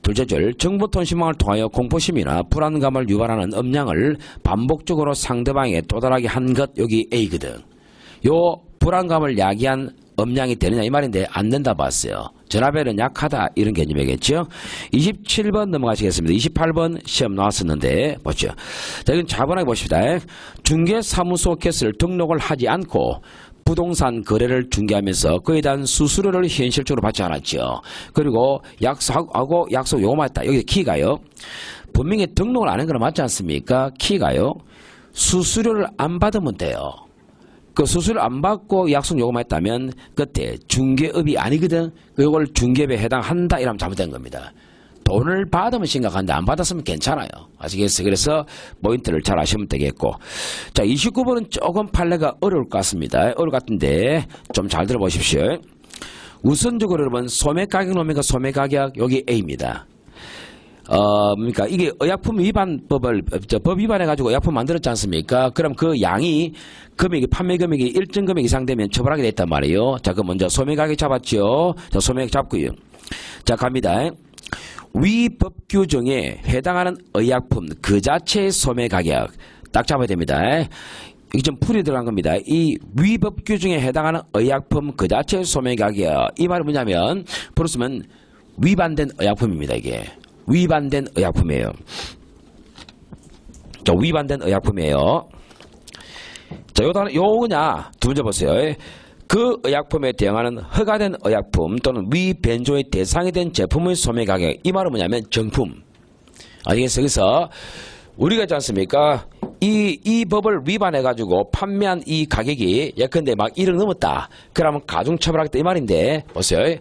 Speaker 1: 둘째 줄, 정보통신망을 통하여 공포심이나 불안감을 유발하는 음량을 반복적으로 상대방에게 도달하게 한 것, 여기 A거든. 요 불안감을 야기한 음량이 되느냐 이 말인데 안 된다 봤어요. 전화벨은 약하다 이런 개념이겠죠. 27번 넘어가시겠습니다. 28번 시험 나왔었는데 보죠. 자, 이건 차분하게 보십시다. 중개사무소 개설 등록을 하지 않고 부동산 거래를 중개하면서 그에 대한 수수료를 현실적으로 받지 않았죠. 그리고 약속하고 약속 요구만 했다. 여기 키가요. 분명히 등록을 안 한 거는 맞지 않습니까? 키가요. 수수료를 안 받으면 돼요. 그 수수료 안 받고 약속 요구만 했다면 그때 중개업이 아니거든. 이걸 중개업에 해당한다 이러면 잘못된 겁니다. 돈을 받으면 심각한데 안 받았으면 괜찮아요. 아시겠어요? 그래서 포인트를 잘 아시면 되겠고. 자, 29번은 조금 판례가 어려울 것 같습니다. 어려울 것 같은데 좀 잘 들어보십시오. 우선적으로 여러분 소매가격 놈이니까 소매가격 여기 A입니다. 그러니까 이게 의약품 위반법을 법 위반해가지고 의약품 만들었지 않습니까? 그럼 그 양이 금액이 판매 금액이 일정 금액 이상 되면 처벌하게 됐단 말이에요. 자, 그럼 먼저 소매가격 잡았죠. 자, 소매가격 잡고요. 자, 갑니다. 위 법 규정에 해당하는 의약품 그 자체의 소매가격 딱 잡아야 됩니다. 이게 좀 풀이 들어간 겁니다. 이 위법 규정에 해당하는 의약품 그 자체의 소매가격 이 말은 뭐냐면 부르시면 위반된 의약품입니다. 이게 위반된 의약품이에요. 자, 위반된 의약품이에요. 자, 요거냐 두 번째 보세요. 그 의약품에 대응하는 허가된 의약품 또는 위변조의 대상이 된 제품의 소매가격 이 말은 뭐냐면 정품. 알겠어요? 그래서 우리가 있지 않습니까? 이 법을 위반해가지고 판매한 이 가격이 예컨대 막 1억 넘었다. 그러면 가중처벌하겠다 이 말인데 보세요.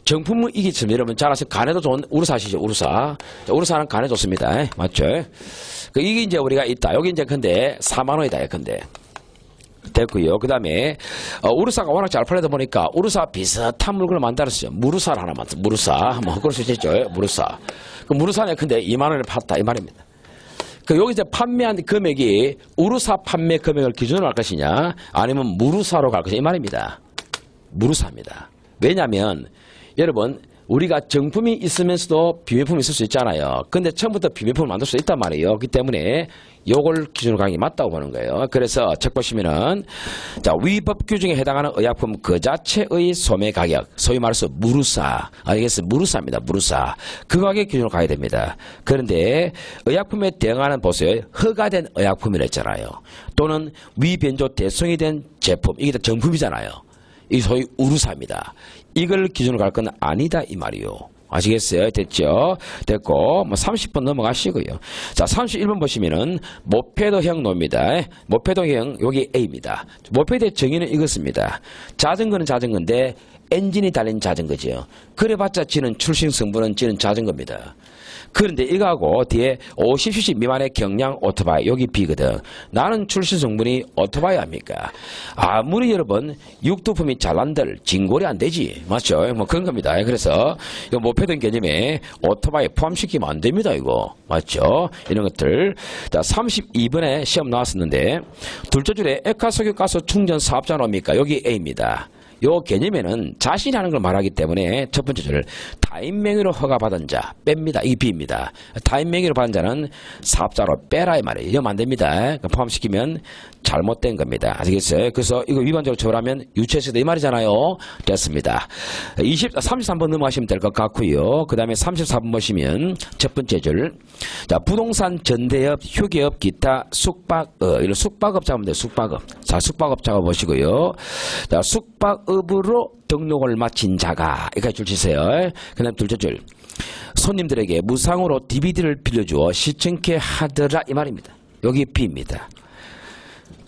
Speaker 1: 정품은 이게 지금 여러분 잘 아시죠? 간에도 좋은 우르사시죠. 우르사. 자, 우르사는 간에 좋습니다. 맞죠? 이게 이제 우리가 있다. 여기 이제 근데 4만 원이다. 예컨대. 됐고요. 그 다음에 우르사가 워낙 잘 팔리다 보니까 우르사 비슷한 물건을 만들었어요. 무르사를 하나 만들었어요. 무르사. 뭐 그럴 수 있죠. 무르사. 그 무르사는 근데 2만 원을 팔았다 이 말입니다. 그 여기 이제 판매한 금액이 우르사 판매 금액을 기준으로 할 것이냐 아니면 무르사로 갈 것이냐 이 말입니다. 무르사입니다. 왜냐하면 여러분 우리가 정품이 있으면서도 비매품이 있을 수 있잖아요. 근데 처음부터 비매품을 만들 수 있단 말이에요. 그렇기 때문에 요걸 기준으로 가는 게 맞다고 보는 거예요. 그래서 책 보시면은 자, 위법 규정에 해당하는 의약품 그 자체의 소매 가격, 소위 말해서 무르사, 알겠어요? 무르사입니다. 무르사. 그 가격 기준으로 가야 됩니다. 그런데 의약품에 대응하는 보세요. 허가된 의약품이라 했잖아요. 또는 위변조 대성이 된 제품, 이게 다 정품이잖아요. 이 소위 우르사입니다. 이걸 기준으로 갈 건 아니다 이 말이요. 아시겠어요? 됐죠? 됐고 30번 넘어가시고요. 자, 31번 보시면은 모페도형 놈입니다. 모페도형 여기 A입니다. 모페드의 정의는 이것입니다. 자전거는 자전거인데 엔진이 달린 자전거죠. 그래봤자 지는 출신 성분은 지는 자전거입니다. 그런데 이거하고 뒤에 50cc 미만의 경량 오토바이 여기 B거든. 나는 출신 성분이 오토바이 아닙니까? 아무리 여러분 육두품이 잘난들 진골이 안 되지. 맞죠? 뭐 그런 겁니다. 그래서 이거 모페드 개념에 오토바이 포함시키면 안 됩니다. 이거. 맞죠? 이런 것들. 자, 32번에 시험 나왔었는데 둘째 줄에 액화석유가스 충전 사업자 뭡니까? 여기 A입니다. 요 개념에는 자신이 하는 걸 말하기 때문에 첫 번째 줄 타인 명의로 허가받은 자 뺍니다. 이게 B입니다. 타인 명의로 받은 자는 사업자로 빼라 이 말이에요. 이러면 안 됩니다. 포함시키면 잘못된 겁니다. 아시겠어요? 그래서 이거 위반적으로 처벌하면 유체세대 이 말이잖아요. 됐습니다. 33번 넘어가시면 될 것 같고요. 그 다음에 34번 보시면 첫 번째 줄 자, 부동산 전대업, 휴게업, 기타, 이런 숙박업 잡으면 돼요. 숙박업. 자, 숙박업 잡아보시고요. 자, 숙박업으로 등록을 마친 자가 여기까지 줄 치세요. 그 다음 둘째 줄 손님들에게 무상으로 DVD를 빌려주어 시청케 하더라 이 말입니다. 여기 B입니다.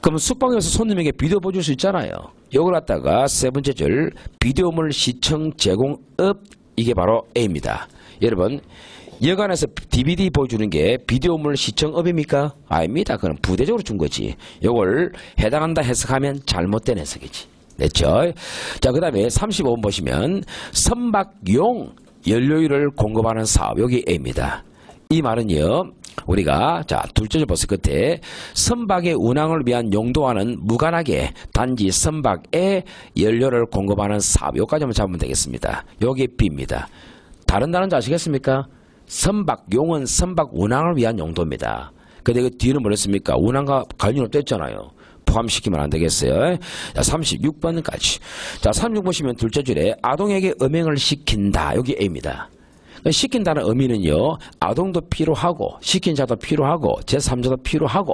Speaker 1: 그럼 숙박에서 손님에게 비디오 보여줄 수 있잖아요. 이걸 갖다가 세 번째 줄 비디오물 시청 제공업 이게 바로 A입니다. 여러분 여관에서 DVD 보여주는 게 비디오물 시청업입니까? 아닙니다. 그건 부대적으로 준 거지. 이걸 해당한다 해석하면 잘못된 해석이지. 됐죠? 자, 그 다음에 35번 보시면 선박용 연료유를 공급하는 사업 여기 A입니다. 이 말은요 우리가 자 둘째 줄 버스 끝에 선박의 운항을 위한 용도와는 무관하게 단지 선박에 연료를 공급하는 사업 요까지만 잡으면 되겠습니다. 요게 B입니다. 다른 단어인지 아시겠습니까? 선박용은 선박 운항을 위한 용도입니다. 근데 그 뒤는 뭐랬습니까? 운항과 관련이 없댔잖아요. 포함시키면 안 되겠어요. 자, 36번까지. 자, 36번 보시면 둘째 줄에 아동에게 음행을 시킨다. 여기 A입니다. 시킨다는 의미는요, 아동도 필요하고, 시킨 자도 필요하고, 제3자도 필요하고,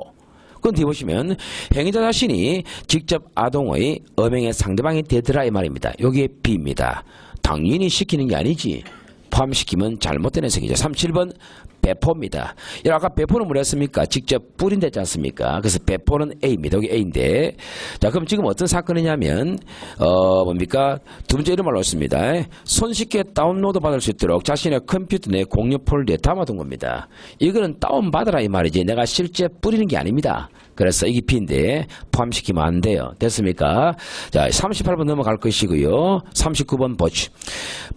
Speaker 1: 그건 뒤에 보시면, 행위자 자신이 직접 아동의 음행의 상대방이 되더라 이 말입니다. 여기에 B입니다. 당연히 시키는 게 아니지. 포함시키면 잘못된 해석이죠. 37번 배포입니다. 아까 배포는 뭐랬습니까? 직접 뿌린댔지 않습니까? 그래서 배포는 A입니다. 여기 A인데, 자 그럼 지금 어떤 사건이냐면 뭡니까? 두 번째 이런 말로 했습니다. 손쉽게 다운로드 받을 수 있도록 자신의 컴퓨터 내 공유 폴더에 담아둔 겁니다. 이거는 다운받으라 이 말이지 내가 실제 뿌리는 게 아닙니다. 그래서 이게 B인데 포함시키면 안 돼요. 됐습니까? 자 38번 넘어갈 것이고요. 39번 보시.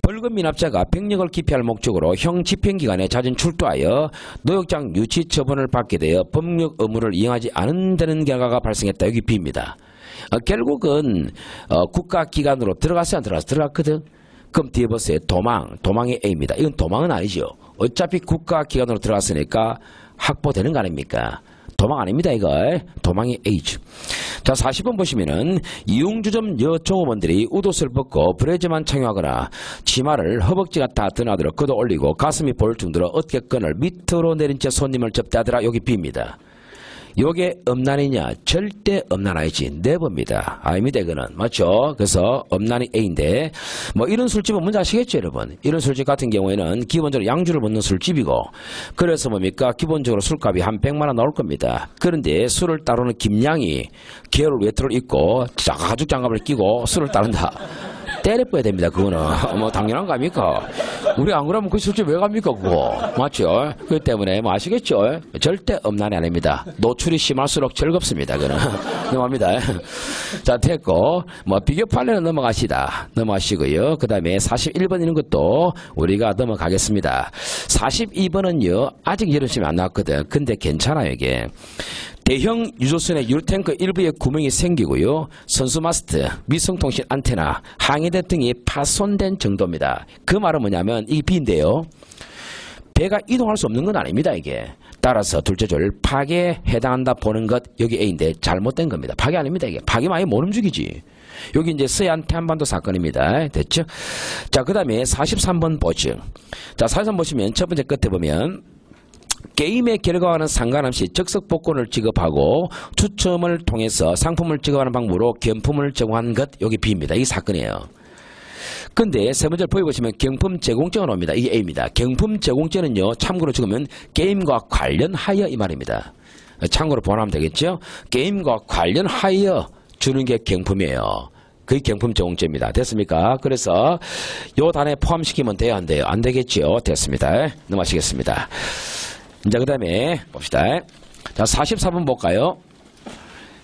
Speaker 1: 벌금 미납자가 병력을 기피할 목적으로 형 집행기관에 자진 출두하여 노역장 유치 처분을 받게 되어 법률 의무를 이행하지 않는다는 결과가 발생했다. 여기 B입니다. 결국은 국가기관으로 들어갔어요? 안 들어갔어? 들어갔거든? 그럼 뒤에 보세요. 도망이 A입니다. 이건 도망은 아니죠. 어차피 국가기관으로 들어갔으니까 확보되는 거 아닙니까? 도망 아닙니다, 이거. 도망이 A죠. 자, 40번 보시면은, 이용주점 여종업원들이 웃옷을 벗고 브래즈만 착용하거나, 치마를 허벅지가 다 드러나도록 걷어 올리고, 가슴이 볼 정도로 어깨끈을 밑으로 내린 채 손님을 접대하더라. 여기 B입니다. 요게 음란이냐? 절대 음란 아니지. 네버입니다. 아닙니다, 이거는. 맞죠? 그래서 음란이 A인데, 뭐 이런 술집은 뭔지 아시겠죠, 여러분? 이런 술집 같은 경우에는 기본적으로 양주를 먹는 술집이고, 그래서 뭡니까? 기본적으로 술값이 한 100만 원 나올 겁니다. 그런데 술을 따르는 김양이 계열 외투를 입고 가죽 장갑을 끼고 술을 따른다. 때려봐야 됩니다, 그거는. 뭐 당연한 거 아닙니까? 우리 안 그러면 그 술집 왜 갑니까, 그거? 맞죠? 그렇기 때문에 뭐 아시겠죠? 절대 음란이 아닙니다. 노출이 심할수록 즐겁습니다, 그거는. 넘어갑니다. 자, 됐고, 뭐 비교 판례는 넘어가시고요. 그 다음에 41번 이런 것도 우리가 넘어가겠습니다. 42번은요, 아직 여름심이 안 나왔거든. 근데 괜찮아요, 이게. 대형 유조선의 유류탱크 일부에 구멍이 생기고요. 선수 마스트, 위성통신 안테나, 항해대 등이 파손된 정도입니다. 그 말은 뭐냐면 이 B인데요. 배가 이동할 수 없는 건 아닙니다, 이게. 따라서 둘째 줄 파괴에 해당한다 보는 것 여기 A인데 잘못된 겁니다. 파괴 아닙니다, 이게. 파괴만 아니면 못 움직이지. 여기 이제 서해안 태안반도 사건입니다. 됐죠? 자, 그 다음에 43번 보죠. 자, 43번 보시면 첫 번째 끝에 보면 게임의 결과와는 상관없이 적석 복권을 지급하고 추첨을 통해서 상품을 지급하는 방법으로 경품을 제공한 것 여기 B입니다. 이게 사건이에요. 근데 세 번째 보여보시면 경품 제공죄가 나옵니다. 이게 A입니다. 경품 제공죄는요. 참고로 지금은 게임과 관련하여 이 말입니다. 참고로 보완하면 되겠죠. 게임과 관련하여 주는 게 경품이에요. 그게 경품 제공죄입니다. 됐습니까? 그래서 요 단에 포함시키면 돼요? 안 돼요? 안 되겠죠? 됐습니다. 넘어가시겠습니다. 자, 그 다음에 봅시다. 자, 44번 볼까요?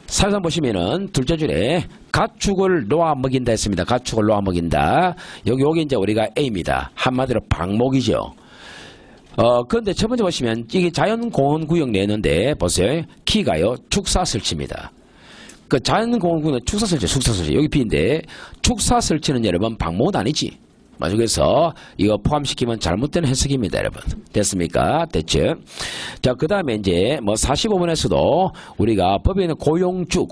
Speaker 1: 44번 보시면은 둘째 줄에 가축을 놓아 먹인다 했습니다. 가축을 놓아 먹인다. 여기 이제 우리가 A입니다. 한마디로 방목이죠. 그런데 첫 번째 보시면 이게 자연공원구역 내는데 보세요. 키가요. 축사 설치입니다. 그 자연공원구역은 축사 설치. 여기 B인데 축사 설치는 여러분 방목은 아니지. 맞아. 그래서 이거 포함시키면 잘못된 해석입니다, 여러분. 됐습니까? 됐죠? 자, 그 다음에 이제 뭐 45번에서도 우리가 법에 있는 고용주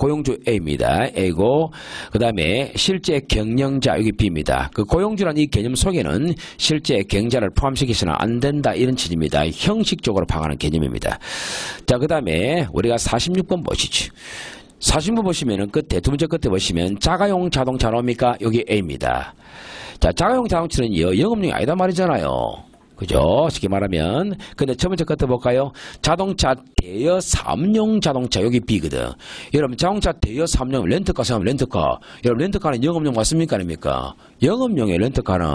Speaker 1: A입니다. A고, 그 다음에 실제 경영자, 여기 B입니다. 그 고용주라는 이 개념 속에는 실제 경자를 포함시키서는 안 된다, 이런 취지입니다. 형식적으로 방하는 개념입니다. 자, 그 다음에 우리가 46번 보시죠. 46번 보시면은 끝에, 두 번째 끝에 보시면 자가용 자동차 나옵니까? 여기 A입니다. 자, 자가용 자동차는요, 영업용이 아니다 말이잖아요. 그죠? 쉽게 말하면. 근데 첫 번째 것도 볼까요? 자동차 대여 사업용 자동차, 여기 B거든. 여러분, 자동차 대여 사업용 렌트카 사면 렌트카. 여러분, 렌트카는 영업용 맞습니까? 아닙니까? 영업용의 렌트카는.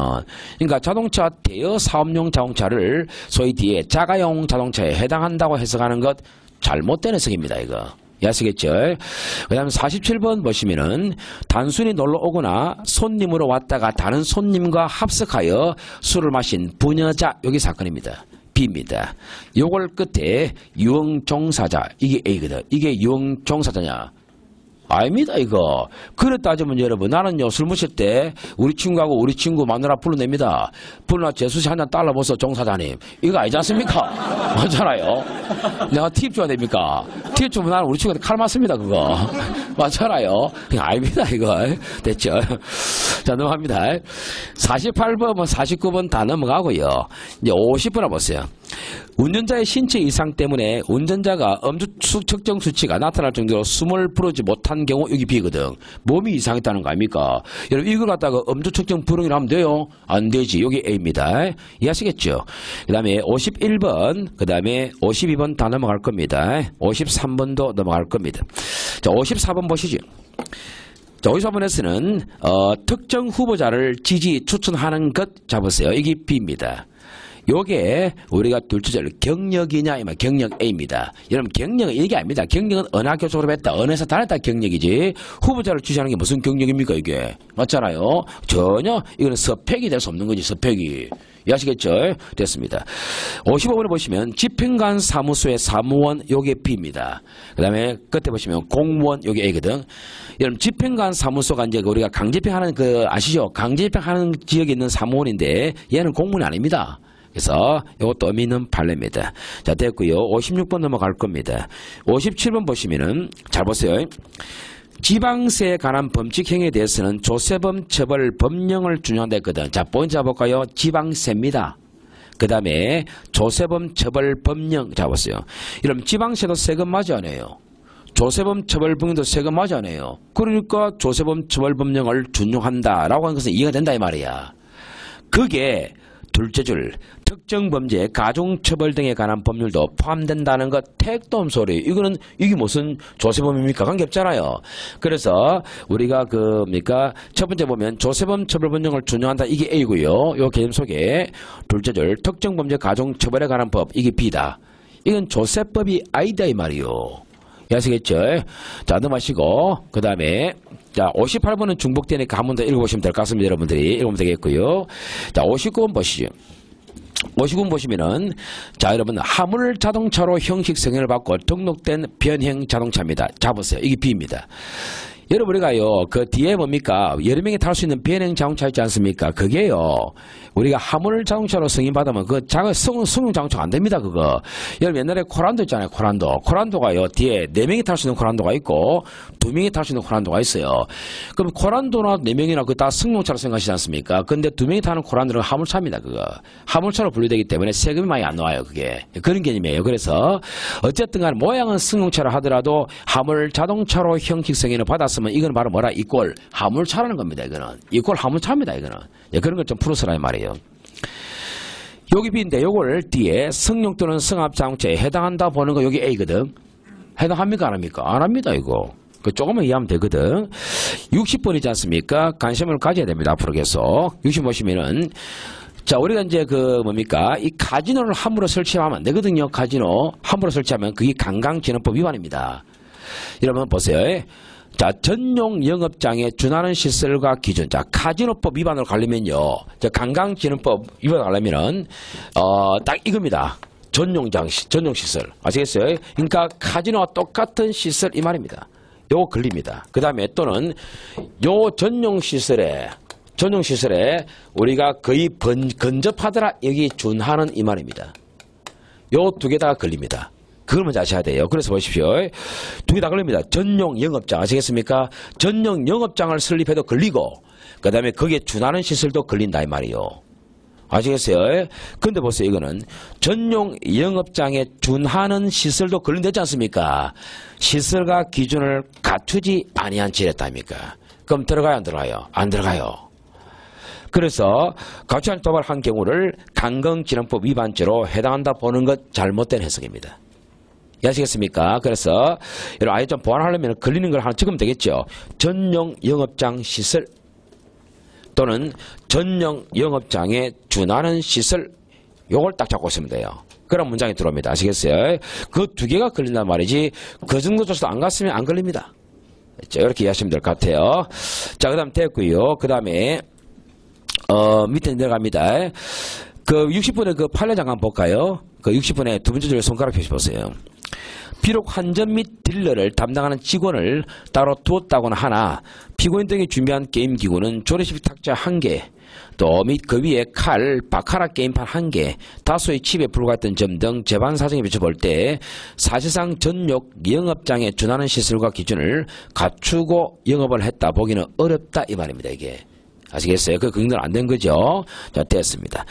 Speaker 1: 그러니까 자동차 대여 사업용 자동차를 소위 뒤에 자가용 자동차에 해당한다고 해석하는 것 잘못된 해석입니다, 이거. 아시겠죠? 그 다음에 47번 보시면은 단순히 놀러 오거나 손님으로 왔다가 다른 손님과 합석하여 술을 마신 부녀자, 여기 사건입니다. B입니다. 요걸 끝에 유흥종사자 이게 A거든. 이게 유흥종사자냐? 아닙니다 이거. 그래 따지면 여러분 나는요 술 마실 때 우리 친구하고 우리 친구 마누라 불러냅니다. 불러나 제수씨 한잔 달라보소 종사자님. 이거 아니지 않습니까? 맞잖아요. 내가 팁 줘야 됩니까? 팁 주면 나는 우리 친구한테 칼 맞습니다 그거. 맞잖아요. 아닙니다 이거. 됐죠? 자 넘어갑니다. 48번 49번 다 넘어가고요. 이제 50번 보세요. 운전자의 신체 이상 때문에 운전자가 음주 측정 수치가 나타날 정도로 숨을 부르지 못한 경우 여기 B거든. 몸이 이상했다는 거 아닙니까? 여러분 이걸 갖다가 음주 측정 불응이라 하면 돼요? 안 되지. 여기 A입니다. 이해하시겠죠? 그 다음에 51번 그 다음에 52번 다 넘어갈 겁니다. 53번도 넘어갈 겁니다. 자 54번 보시죠. 자 54번에서는 특정 후보자를 지지 추천하는 것 잡으세요. 이게 B입니다. 요게 우리가 둘째절 경력이냐 이말 경력 A입니다. 여러분 경력은 이게 아닙니다. 경력은 어느 학교 졸업했다 어느 회사 다녔다 경력이지 후보자를 지지하는 게 무슨 경력입니까 이게. 맞잖아요. 전혀 이거는 스펙이 될 수 없는 거지 스펙이. 이해하시겠죠? 됐습니다. 55번에 보시면 집행관 사무소의 사무원 요게 B입니다. 그 다음에 끝에 보시면 공무원 요게 A거든. 여러분 집행관 사무소가 이제 우리가 강제집행하는 그 아시죠? 강제집행하는 지역에 있는 사무원인데 얘는 공무원이 아닙니다. 그래서 이것도 의미 있는 판례입니다. 자 됐고요. 56번 넘어갈 겁니다. 57번 보시면은 잘 보세요. 지방세에 관한 범칙 행위에 대해서는 조세범 처벌 법령을 준용한다 했거든. 자 포인트 잡아볼까요? 지방세입니다. 그 다음에 조세범 처벌 법령 잡았어요. 이러면 지방세도 세금 맞아 안 해요? 조세범 처벌법령도 세금 맞아 안 해요? 그러니까 조세범 처벌 법령을 준용한다라고 하는 것은 이해가 된다 이 말이야. 그게 둘째 줄 특정 범죄 가중처벌 등에 관한 법률도 포함된다는 것 택도 없는 소리. 이거는 이게 무슨 조세범입니까? 관계없잖아요. 그래서 우리가 첫 번째 보면 조세범 처벌법령을 준용한다 이게 A고요. 요 개념 속에 둘째 줄 특정 범죄 가중처벌에 관한 법 이게 B다. 이건 조세법이 아니다 이 말이요. 아시겠죠? 자 넘어가시고 그 다음에 자 58번은 중복되니까 한 번 더 읽어보시면 될 것 같습니다. 여러분들이 읽으면 되겠고요. 자 59번 보시죠. 59번 보시면은 자 여러분 화물 자동차로 형식 승인을 받고 등록된 변형 자동차입니다. 잡으세요. 이게 B입니다. 여러분 우리가요 그 뒤에 뭡니까 여러 명이 탈 수 있는 변형 자동차 있지 않습니까? 그게요 우리가 화물 자동차로 승인받으면 그 승용 자동차가 안 됩니다. 그거 여러분 옛날에 코란도 있잖아요. 코란도가요 뒤에 4명이 탈 수 있는 코란도가 있고 2명이 탈 수 있는 코란도가 있어요. 그럼 코란도나 4명이나 그 다 승용차로 생각하시지 않습니까? 근데 2명이 타는 코란도는 화물차입니다. 그거 화물차로 분류되기 때문에 세금이 많이 안 나와요. 그게 그런 개념이에요. 그래서 어쨌든 간에 모양은 승용차라 하더라도 화물 자동차로 형식 승인을 받았으면 이건 바로 뭐라 이꼴 화물차라는 겁니다. 이거는 이꼴 화물차입니다. 이거는 그런 것 좀 풀어서라 이 말이에요. 여기 B인데 요걸 뒤에 승용 또는 승합 자동차에 해당한다 보는 거 여기 A거든. 해당합니까 안 합니까? 안 합니다 이거. 그 조금만 이해하면 되거든. 60번이지 않습니까? 관심을 가져야 됩니다. 앞으로 계속 60 보시면은 자 우리가 이제 이 카지노를 함부로 설치하면 안 되거든요. 카지노 함부로 설치하면 그게 관광진흥법 위반입니다. 여러분 보세요. 자, 전용 영업장에 준하는 시설과 기준. 자, 카지노법 위반으로 가려면요. 자, 관광진흥법 위반으로 가려면은, 딱 이겁니다. 전용 시설. 아시겠어요? 그러니까 카지노와 똑같은 시설 이 말입니다. 요거 걸립니다. 그 다음에 또는 요 전용 시설에 우리가 거의 근접하더라 여기 준하는 이 말입니다. 요 두 개 다 걸립니다. 그걸 먼저 아셔야 돼요. 그래서 보십시오. 두 개 다 걸립니다. 전용 영업장 아시겠습니까? 전용 영업장을 설립해도 걸리고 그 다음에 거기에 준하는 시설도 걸린다 이 말이에요. 아시겠어요? 근데 보세요. 이거는 전용 영업장에 준하는 시설도 걸린다지 않습니까? 시설과 기준을 갖추지 아니한 지냈다입니까? 그럼 들어가요 안 들어가요? 안 들어가요. 그래서 갖추지 않은 도발한 경우를 관광진흥법 위반죄로 해당한다 보는 것 잘못된 해석입니다. 이해하시겠습니까? 그래서 여러분 아예 좀 보완하려면 걸리는 걸 하나 찍으면 되겠죠. 전용 영업장 시설 또는 전용 영업장에 준하는 시설 요걸 딱 잡고 있으면 돼요. 그런 문장이 들어옵니다. 아시겠어요? 그 두 개가 걸린단 말이지 그 정도 조차도 안 갔으면 안 걸립니다. 이렇게 이해하시면 될 것 같아요. 자, 그 다음 됐고요. 그 다음에 밑에 내려갑니다. 그 60분의 그 판례 잠깐 볼까요? 그 60분의 두 번째 줄 손가락 표시 보세요. 비록 환전 및 딜러를 담당하는 직원을 따로 두었다고는 하나 피고인 등이 준비한 게임 기구는 조립식 탁자 1개, 또 및 그 위에 칼, 바카라 게임판 1개, 다수의 칩에 불과했던 점 등 재반 사정에 비춰볼 때 사실상 전역 영업장에 준하는 시설과 기준을 갖추고 영업을 했다 보기는 어렵다 이 말입니다. 이게. 아시겠어요? 그 긍정 안 된 거죠? 자, 됐습니다.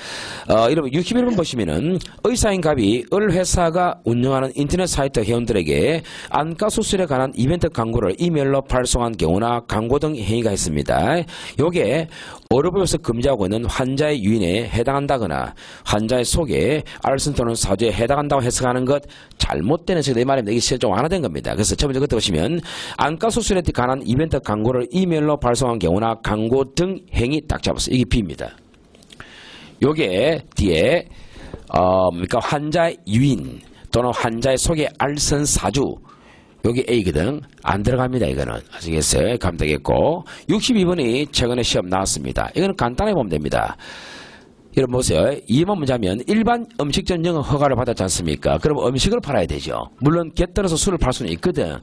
Speaker 1: 여러분, 61번 보시면은 의사인 갑이 을 회사가 운영하는 인터넷 사이트 회원들에게 안과 수술에 관한 이벤트 광고를 이메일로 발송한 경우나 광고 등 행위가 있습니다. 요게 의료법에서 금지하고 있는 환자의 유인에 해당한다거나 환자의 속에 알선 또는 사주에 해당한다고 해석하는 것 잘못된 해석이 이 말입니다. 이게 실제 완화된 겁니다. 그래서 첫 번째 것부터 보시면 안과 수술에 관한 이벤트 광고를 이메일로 발송한 경우나 광고 등 행위 딱 잡았어요. 이게 B입니다. 요게 뒤에 그러니까 환자의 유인 또는 환자의 속에 알선 사주 요게 A거든. 안 들어갑니다. 이거는. 아시겠어요? 가면 되겠고 62번이 최근에 시험 나왔습니다. 이거는 간단하게 보면 됩니다. 여러분 보세요. 이만 문제 하면 일반 음식점 영업 허가를 받았지 않습니까? 그럼 음식을 팔아야 되죠. 물론 곁들여서 술을 팔 수는 있거든.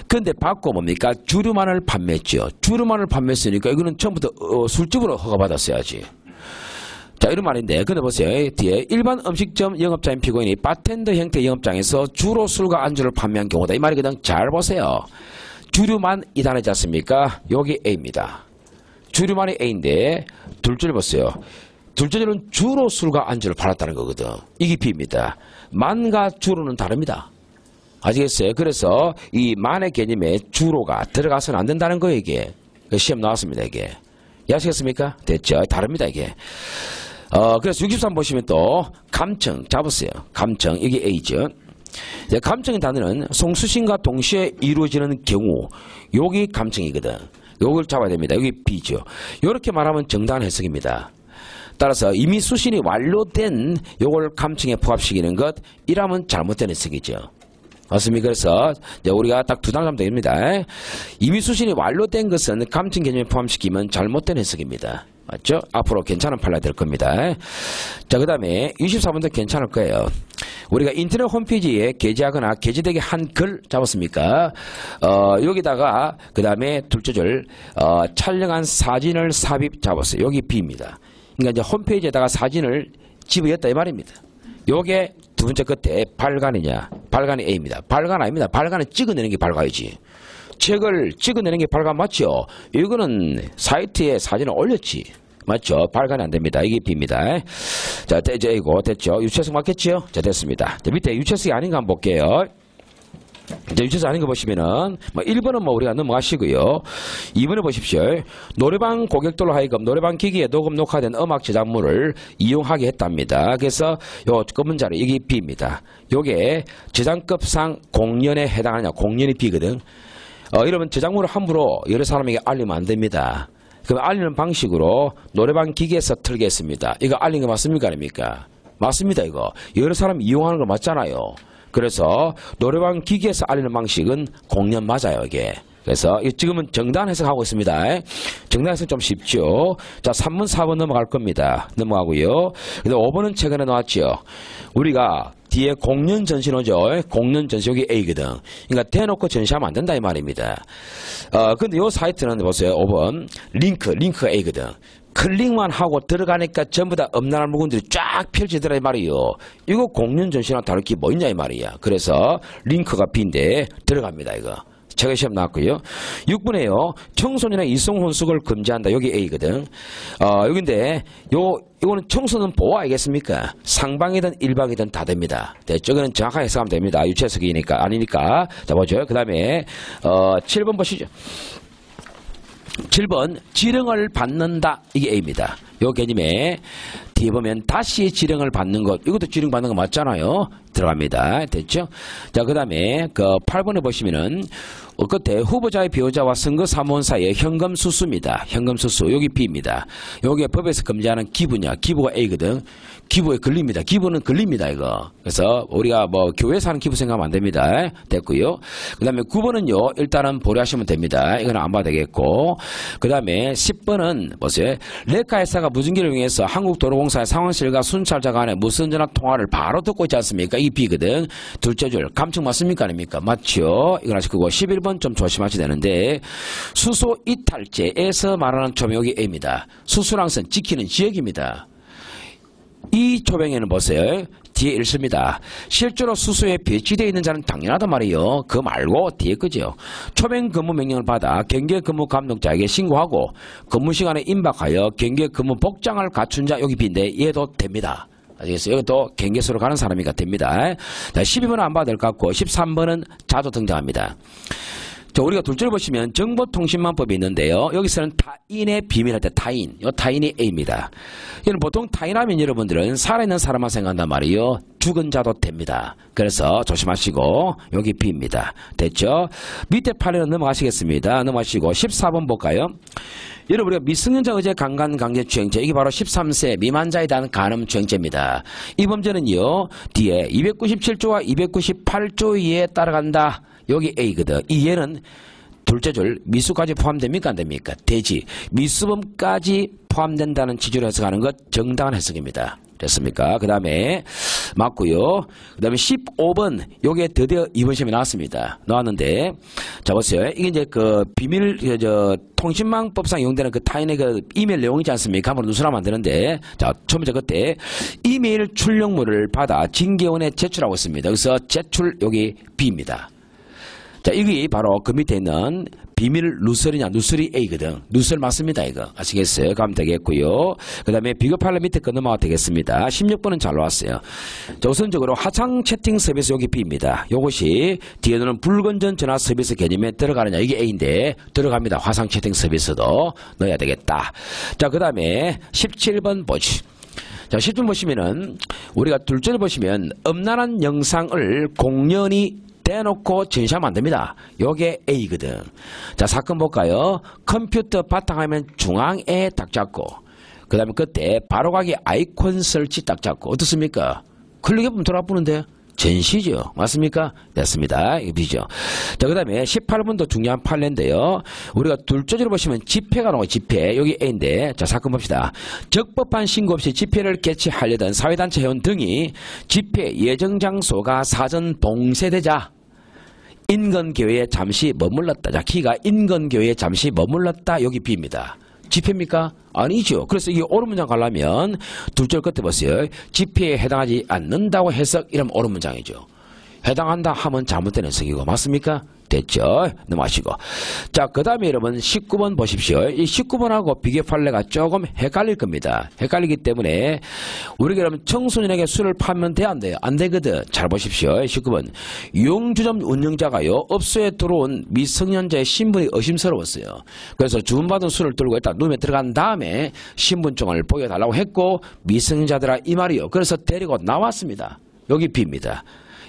Speaker 1: 근데 받고 뭡니까? 주류만을 판매했죠. 주류만을 판매했으니까 이거는 처음부터 술집으로 허가 받았어야지. 자, 이런 말인데, 근데 보세요. 뒤에 일반 음식점 영업자인 피고인이 바텐더 형태 영업장에서 주로 술과 안주를 판매한 경우다. 이 말이거든. 잘 보세요. 주류만 이단하지 않습니까? 여기 A입니다. 주류만이 A인데, 둘째를 보세요. 둘째 줄은 주로 술과 안주를 팔았다는 거거든. 이게 B입니다. 만과 주로는 다릅니다. 아시겠어요? 그래서 이 만의 개념에 주로가 들어가서는 안 된다는 거예요, 이게. 시험 나왔습니다, 이게. 이해하시겠습니까? 됐죠? 다릅니다, 이게. 그래서 63 보시면 또 감청 잡으세요. 감청 이게 A죠. 감청의 단어는 송수신과 동시에 이루어지는 경우 여기 감청이거든. 요걸 잡아야 됩니다. 여기 B죠. 이렇게 말하면 정당한 해석입니다. 따라서 이미 수신이 완료된 요걸 감청에 포함시키는 것 이라면 잘못된 해석이죠. 맞습니까? 그래서 우리가 딱 두 단어 됩니다. 이미 수신이 완료된 것은 감청 개념에 포함시키면 잘못된 해석입니다. 맞죠? 앞으로 괜찮은 판례가 될 겁니다. 자, 그 다음에 24번도 괜찮을 거예요. 우리가 인터넷 홈페이지에 게재하거나 게재되게 한 글 잡았습니까? 여기다가 그 다음에 둘째 줄 촬영한 사진을 삽입 잡았어요. 여기 B입니다. 그러니까 이제 홈페이지에다가 사진을 집어였다 이 말입니다. 요게 두 번째 끝에 발간이냐? 발간이 A입니다. 발간 아닙니다. 발간은 찍어내는 게 발간이지. 책을 찍어내는 게 발간 맞죠? 이거는 사이트에 사진을 올렸지. 맞죠? 발간이 안 됩니다. 이게 B입니다. 자, 이제 이거 됐죠? 유체석 맞겠죠? 자, 됐습니다. 자, 밑에 유체석이 아닌가 한번 볼게요. 이제 유체석 아닌 거 보시면은, 1번은 우리가 넘어가시고요. 2번에 보십시오. 노래방 고객들로 하여금 노래방 기기에 녹음 녹화된 음악 저작물을 이용하게 했답니다. 그래서 요 검은 자리, 이게 B입니다. 요게 저작급상 공연에 해당하냐? 공연이 B거든. 이러면 저작물을 함부로 여러 사람에게 알리면 안 됩니다. 그럼 알리는 방식으로 노래방 기기에서 틀겠습니다. 이거 알린 거 맞습니까? 아닙니까? 맞습니다, 이거. 여러 사람이 이용하는 거 맞잖아요. 그래서 노래방 기기에서 알리는 방식은 공연 맞아요, 이게. 그래서 지금은 정단 해석하고 있습니다. 정단 해석 좀 쉽죠. 자, 3번, 4번 넘어갈 겁니다. 넘어가고요. 근데 5번은 최근에 나왔죠. 우리가 뒤에 공연 전시 오죠. 공연 전시 여기 A거든. 그러니까 대놓고 전시하면 안 된다 이 말입니다. 근데 요 사이트는 보세요. 5번 링크가 A거든. 클릭만 하고 들어가니까 전부 다 엄난한 물건들이 쫙 펼쳐지더라 이 말이에요. 이거 공연 전시랑 다를 게 뭐 있냐 이 말이야. 그래서 링크가 B인데 들어갑니다 이거. 제가 시험 나왔고요. 6번에요. 청소년의 이성 혼숙을 금지한다. 여기 A거든. 여긴데 이거는 청소년 보호 알겠습니까? 상방이든 일방이든 다 됩니다. 됐죠? 이거는 정확하게 해석하면 됩니다. 유체석이니까 아니니까. 자 보죠. 그 다음에 7번 보시죠. 7번 지령을 받는다. 이게 A입니다. 요 개념에 뒤에 보면 다시 지령을 받는 것. 이것도 지령 받는 거 맞잖아요. 들어갑니다. 됐죠? 자, 그 다음에 8번에 보시면은 끝에 후보자의 배우자와 선거 사무원 사이의 현금 수수입니다. 현금 수수. 여기 B입니다. 요게 법에서 금지하는 기부냐. 기부가 A거든. 기부에 걸립니다. 기부는 걸립니다, 이거. 그래서 우리가 뭐 교회에서 하는 기부 생각하면 안 됩니다. 됐고요. 그 다음에 9번은요, 일단은 보류하시면 됩니다. 이거는 안 봐도 되겠고. 그 다음에 10번은 보세요. 레카회사가 무전기를 이용해서 한국도로공사의 상황실과 순찰자 간의 무선 전화 통화를 바로 듣고 있지 않습니까? 이게 B거든. 둘째 줄. 감청 맞습니까? 아닙니까? 맞죠? 이건 하실 거고. 11번 좀 조심하셔야 되는데, 수소 이탈제에서 말하는 조명이 A입니다. 수소랑선 지키는 지역입니다. 이 조명에는 보세요. 뒤에 읽습니다. 실제로 수소에 배치되어 있는 자는 당연하단 말이에요. 그거 말고 뒤에 거죠. 초명 근무 명령을 받아 경계 근무 감독자에게 신고하고 근무 시간에 임박하여 경계 근무 복장을 갖춘 자 여기 B인데 얘도 됩니다. 아시겠어요? 이것도 경계소로 가는 사람이니까 됩니다. 자, 12번은 안 봐도 될 것 같고 13번은 자주 등장합니다. 자, 우리가 둘째를 보시면 정보통신망법이 있는데요. 여기서는 타인의 비밀할 때 타인, 요 타인이 A입니다. 이는 보통 타인하면 여러분들은 살아있는 사람만 생각한단 말이에요. 죽은 자도 됩니다. 그래서 조심하시고 여기 B입니다. 됐죠? 밑에 판례는 넘어가시겠습니다. 넘어가시고 14번 볼까요? 여러분 우리가 미성년자 의제 강간강제추행죄 이게 바로 13세 미만자에 대한 간음추행죄입니다. 이 범죄는요. 뒤에 297조와 298조에 따라간다. 여기 A거든. 이 예는 둘째 줄 미수까지 포함됩니까? 안 됩니까? 되지. 미수범까지 포함된다는 취지로 해석하는 것 정당한 해석입니다. 됐습니까? 그 다음에 맞고요. 그 다음에 15번 요게 드디어 이번 시험에 나왔습니다. 나왔는데 자 보세요. 이게 이제 그 비밀 통신망법상 이용되는 그 타인의 그 이메일 내용이지 않습니까? 한번 누설하면 안 되는데 자 처음에 그때 이메일 출력물을 받아 징계원에 제출하고 있습니다. 여기서 제출 여기 B입니다. 자, 이게 바로 그 밑에 있는 비밀 누설이냐, 누설이 A거든. 누설 맞습니다, 이거. 아시겠어요? 가면 되겠고요. 그 다음에 비교 판례 밑에 거 넘어가도 되겠습니다. 16번은 잘 나왔어요. 자, 우선적으로 하청 채팅 서비스 여기 B입니다. 요것이 뒤에는 불건전 전화 서비스 개념에 들어가느냐, 이게 A인데 들어갑니다. 화상 채팅 서비스도 넣어야 되겠다. 자, 그 다음에 17번 보시. 자, 10번 보시면은 우리가 둘째를 보시면 음란한 영상을 공연히 대놓고 전시하면 안 됩니다. 요게 A거든. 자, 사건 볼까요? 컴퓨터 바탕화면 중앙에 딱 잡고, 그 다음에 그때 바로가기 아이콘 설치 딱 잡고, 어떻습니까? 클릭해보면 돌아보는데 전시죠. 맞습니까? 됐습니다. 이거 B죠. 자, 그 다음에 18번도 중요한 판례인데요. 우리가 둘째로 보시면 집회가 나와요. 집회. 여기 A인데, 자, 사건 봅시다. 적법한 신고 없이 집회를 개최하려던 사회단체 회원 등이 집회 예정 장소가 사전 봉쇄되자 인건교회에 잠시 머물렀다. 자, 키가 인건교회에 잠시 머물렀다. 여기 B입니다. 집회입니까? 아니죠. 그래서 이게 옳은 문장 가려면 둘째 끝에 보세요. 집회에 해당하지 않는다고 해석 이러면 옳은 문장이죠. 해당한다 하면 잘못된 해석이고 맞습니까? 됐죠? 넘어가시고. 자, 그 다음에 여러분 19번 보십시오. 이 19번하고 비교 판례가 조금 헷갈릴 겁니다. 헷갈리기 때문에 우리가 그러면 청소년에게 술을 팔면 돼? 안 돼요? 안 되거든. 잘 보십시오. 19번. 용주점 운영자가요. 업소에 들어온 미성년자의 신분이 의심스러웠어요. 그래서 주문받은 술을 들고 일단 룸에 들어간 다음에 신분증을 보여달라고 했고 미성년자들아 이 말이요. 그래서 데리고 나왔습니다. 여기 B입니다.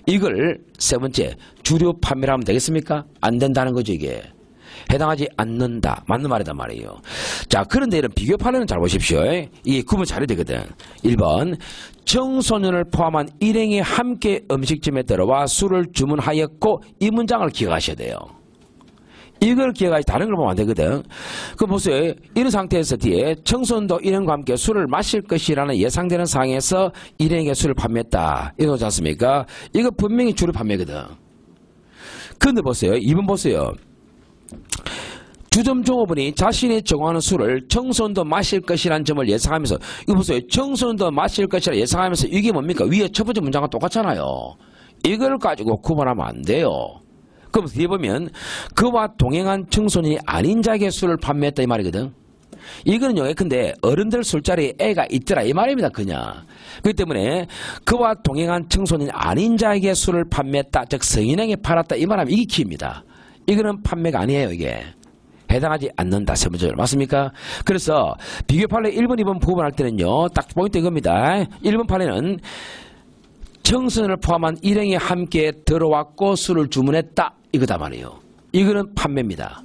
Speaker 1: 이걸 세 번째 주류 판매를 하면 되겠습니까? 안 된다는 거죠. 이게 해당하지 않는다. 맞는 말이단 말이에요. 자, 그런데 이런 비교 판례는 잘 보십시오. 이게 구분 잘해야 되거든. 1번 청소년을 포함한 일행이 함께 음식점에 들어와 술을 주문하였고 이 문장을 기억하셔야 돼요. 이걸 기억하지 다른 걸 보면 안 되거든. 그 보세요. 이런 상태에서 뒤에 청소년도 일행과 함께 술을 마실 것이라는 예상되는 상황에서 일행에게 술을 판매했다. 이러지 않습니까? 이거 분명히 주류 판매거든. 근데 보세요. 2번 보세요. 주점 종업원이 자신이 정하는 술을 청소년도 마실 것이라는 점을 예상하면서 이거 보세요. 청소년도 마실 것이라 예상하면서 이게 뭡니까? 위에 첫 번째 문장과 똑같잖아요. 이걸 가지고 구분하면 안 돼요. 그럼 뒤에 보면 그와 동행한 청소년이 아닌 자에게 술을 판매했다 이 말이거든. 이거는요. 근데 어른들 술자리에 애가 있더라 이 말입니다. 그냥. 그렇기 때문에 그와 동행한 청소년이 아닌 자에게 술을 판매했다. 즉 성인에게 팔았다 이 말하면 이게 키입니다. 이거는 판매가 아니에요. 이게. 해당하지 않는다. 세 번째로. 맞습니까? 그래서 비교 판례 1번, 2번 구분할 때는요. 딱 포인트 이겁니다. 1번 판례는 청소년을 포함한 일행이 함께 들어왔고 술을 주문했다. 이거다 말이에요. 이거는 판매입니다.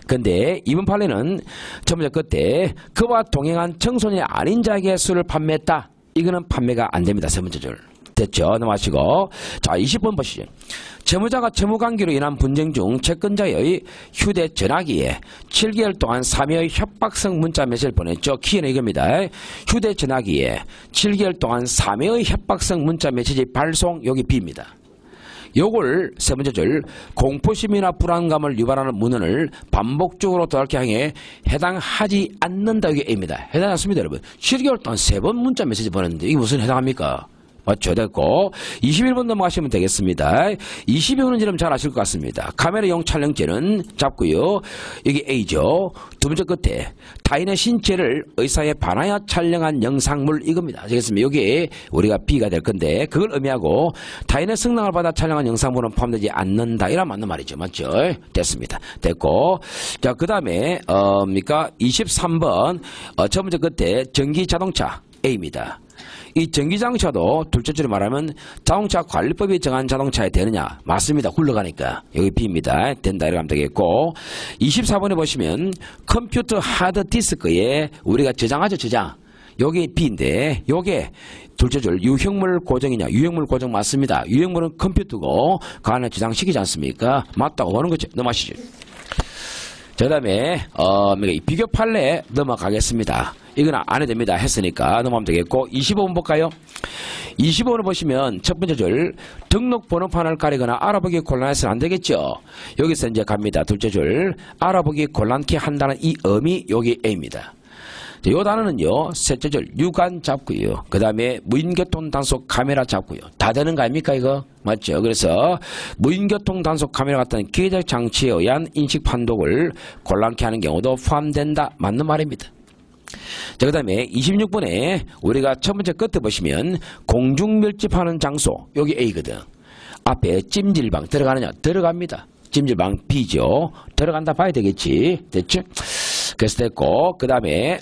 Speaker 1: 근데 이번 판례는 첫 번째 끝에 그와 동행한 청소년이 아닌 자에게 술을 판매했다. 이거는 판매가 안 됩니다. 세 번째 줄. 됐죠? 넘어가시고. 자, 20번 보시죠. 채무자가 채무관계로 인한 분쟁 중 채권자의 휴대전화기에 7개월 동안 3회의 협박성 문자 메시지를 보냈죠. 키는 이겁니다. 휴대전화기에 7개월 동안 3회의 협박성 문자 메시지 발송, 여기 B입니다. 요걸 세 번째 줄, 공포심이나 불안감을 유발하는 문헌을 반복적으로 도달케 향해 해당하지 않는다. 이게 A입니다. 해당하지 않습니다, 여러분. 7개월 동안 3번 문자 메시지 보냈는데 이게 무슨 해당합니까? 맞죠? 됐고 21번 넘어가시면 되겠습니다. 22번은 이름 잘 아실 것 같습니다. 카메라용 촬영죄는 잡고요. 여기 A죠. 두 번째 끝에 타인의 신체를 의사에 반하여 촬영한 영상물, 이겁니다. 아시겠습니까? 여기에 우리가 B가 될 건데 그걸 의미하고 타인의 성능을 받아 촬영한 영상물은 포함되지 않는다. 이란 맞는 말이죠. 맞죠? 됐습니다. 됐고 자, 그 다음에 23번 첫 번째 끝에 전기자동차 A입니다. 이 전기자동차도 둘째 줄에 말하면 자동차 관리법이 정한 자동차에 되느냐? 맞습니다. 굴러가니까. 여기 B입니다. 된다 이렇게 하면 되겠고 24번에 보시면 컴퓨터 하드디스크에 우리가 저장하죠. 저장. 여기 B인데 요게 둘째 줄 유형물 고정이냐? 유형물 고정 맞습니다. 유형물은 컴퓨터고 그 안에 저장시키지 않습니까? 맞다고 보는 거죠. 넘어가시죠. 그 다음에 비교 판례 넘어가겠습니다. 이건 안 해도 됩니다. 했으니까 넘어가면 되겠고 25번 볼까요? 25번을 보시면 첫 번째 줄 등록 번호판을 가리거나 알아보기 곤란해서는 안 되겠죠. 여기서 이제 갑니다. 둘째 줄 알아보기 곤란케 한다는 이 의미, 여기 A입니다. 이 단어는요, 셋째 줄 유관 잡고요. 그 다음에 무인교통 단속 카메라 잡고요. 다 되는 거 아닙니까 이거? 맞죠? 그래서 무인교통 단속 카메라 같은 기계적 장치에 의한 인식 판독을 곤란케 하는 경우도 포함된다. 맞는 말입니다. 자, 그 다음에 26번에 우리가 첫 번째 끝에 보시면 공중밀집하는 장소, 여기 A거든. 앞에 찜질방 들어가느냐? 들어갑니다. 찜질방 B죠. 들어간다 봐야 되겠지. 됐죠? 그래서 됐고, 그 다음에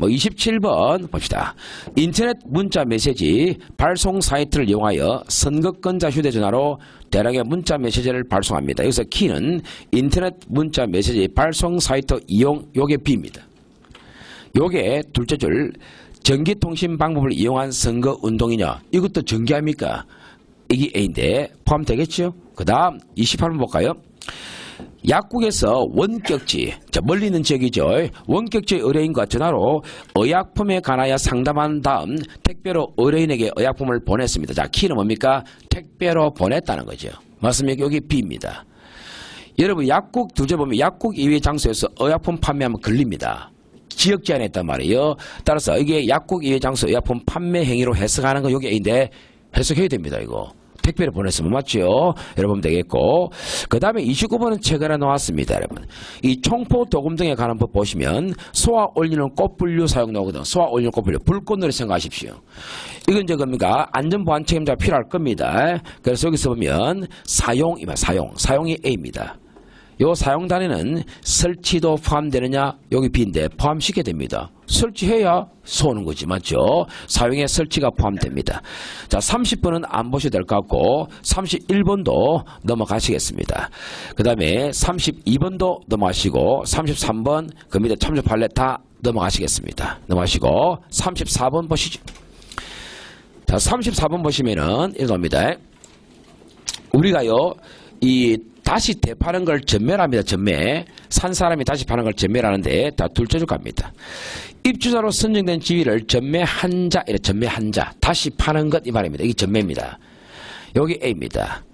Speaker 1: 27번 봅시다. 인터넷 문자 메시지 발송 사이트를 이용하여 선거권자 휴대전화로 대량의 문자 메시지를 발송합니다. 여기서 키는 인터넷 문자 메시지 발송 사이트 이용, 요게 B입니다. 요게 둘째 줄 전기통신 방법을 이용한 선거운동이냐? 이것도 전기합니까? 이게 A인데 포함되겠죠? 그 다음 28번 볼까요? 약국에서 원격지, 자, 멀리 있는 지역이죠. 원격지 의뢰인과 전화로 의약품에 관하여 상담한 다음 택배로 의뢰인에게 의약품을 보냈습니다. 자, 키는 뭡니까? 택배로 보냈다는 거죠. 맞습니까? 여기 B입니다. 여러분, 약국 둘째 보면 약국 이외의 장소에서 의약품 판매하면 걸립니다. 지역 제한에 있단 말이에요. 따라서 이게 약국 이외의 장소 의약품 판매 행위로 해석하는 건 여기 A인데 해석해야 됩니다. 이거. 택배를 보냈으면 맞죠? 여러분 되겠고 그 다음에 29번은 최근에 나왔습니다. 여러분 이 총포 도금 등에 관한 법 보시면 쏘아 올리는 꽃분류 사용 나오거든. 쏘아 올리는 꽃분류 불꽃놀이 생각하십시오. 이건 이제 뭡니까? 안전보안 책임자가 필요할 겁니다. 그래서 여기서 보면 사용이 A입니다. 요 사용 단위는 설치도 포함되느냐? 여기 B인데 포함시켜야 됩니다. 설치해야 쏘는 거지, 맞죠? 사용에 설치가 포함됩니다. 자, 30번은 안 보셔도 될 것 같고 31번도 넘어가시겠습니다. 그 다음에 32번도 넘어가시고 33번 그 밑에 참조 판례 다 넘어가시겠습니다. 넘어가시고 34번 보시죠. 자, 34번 보시면은 이겁니다. 우리가요 다시 대파는 걸 전매랍니다. 전매. 산 사람이 다시 파는 걸 전매라는데 다 둘째 줄 갑니다. 입주자로 선정된 지위를 전매한 자, 이래 전매한 자. 다시 파는 것 이 말입니다. 이게 전매입니다. 여기 A입니다.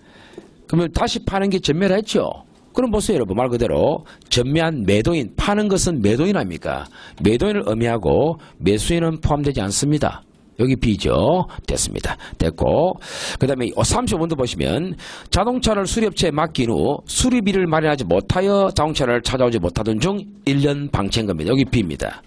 Speaker 1: 그러면 다시 파는 게 전매라 했죠? 그럼 보세요, 여러분. 말 그대로 전매한 매도인, 파는 것은 매도인 아닙니까? 매도인을 의미하고 매수인은 포함되지 않습니다. 여기 B죠. 됐습니다. 됐고 그 다음에 35번도 보시면 자동차를 수리업체에 맡긴 후 수리비를 마련하지 못하여 자동차를 찾아오지 못하던 중 1년 방치한 겁니다. 여기 B입니다.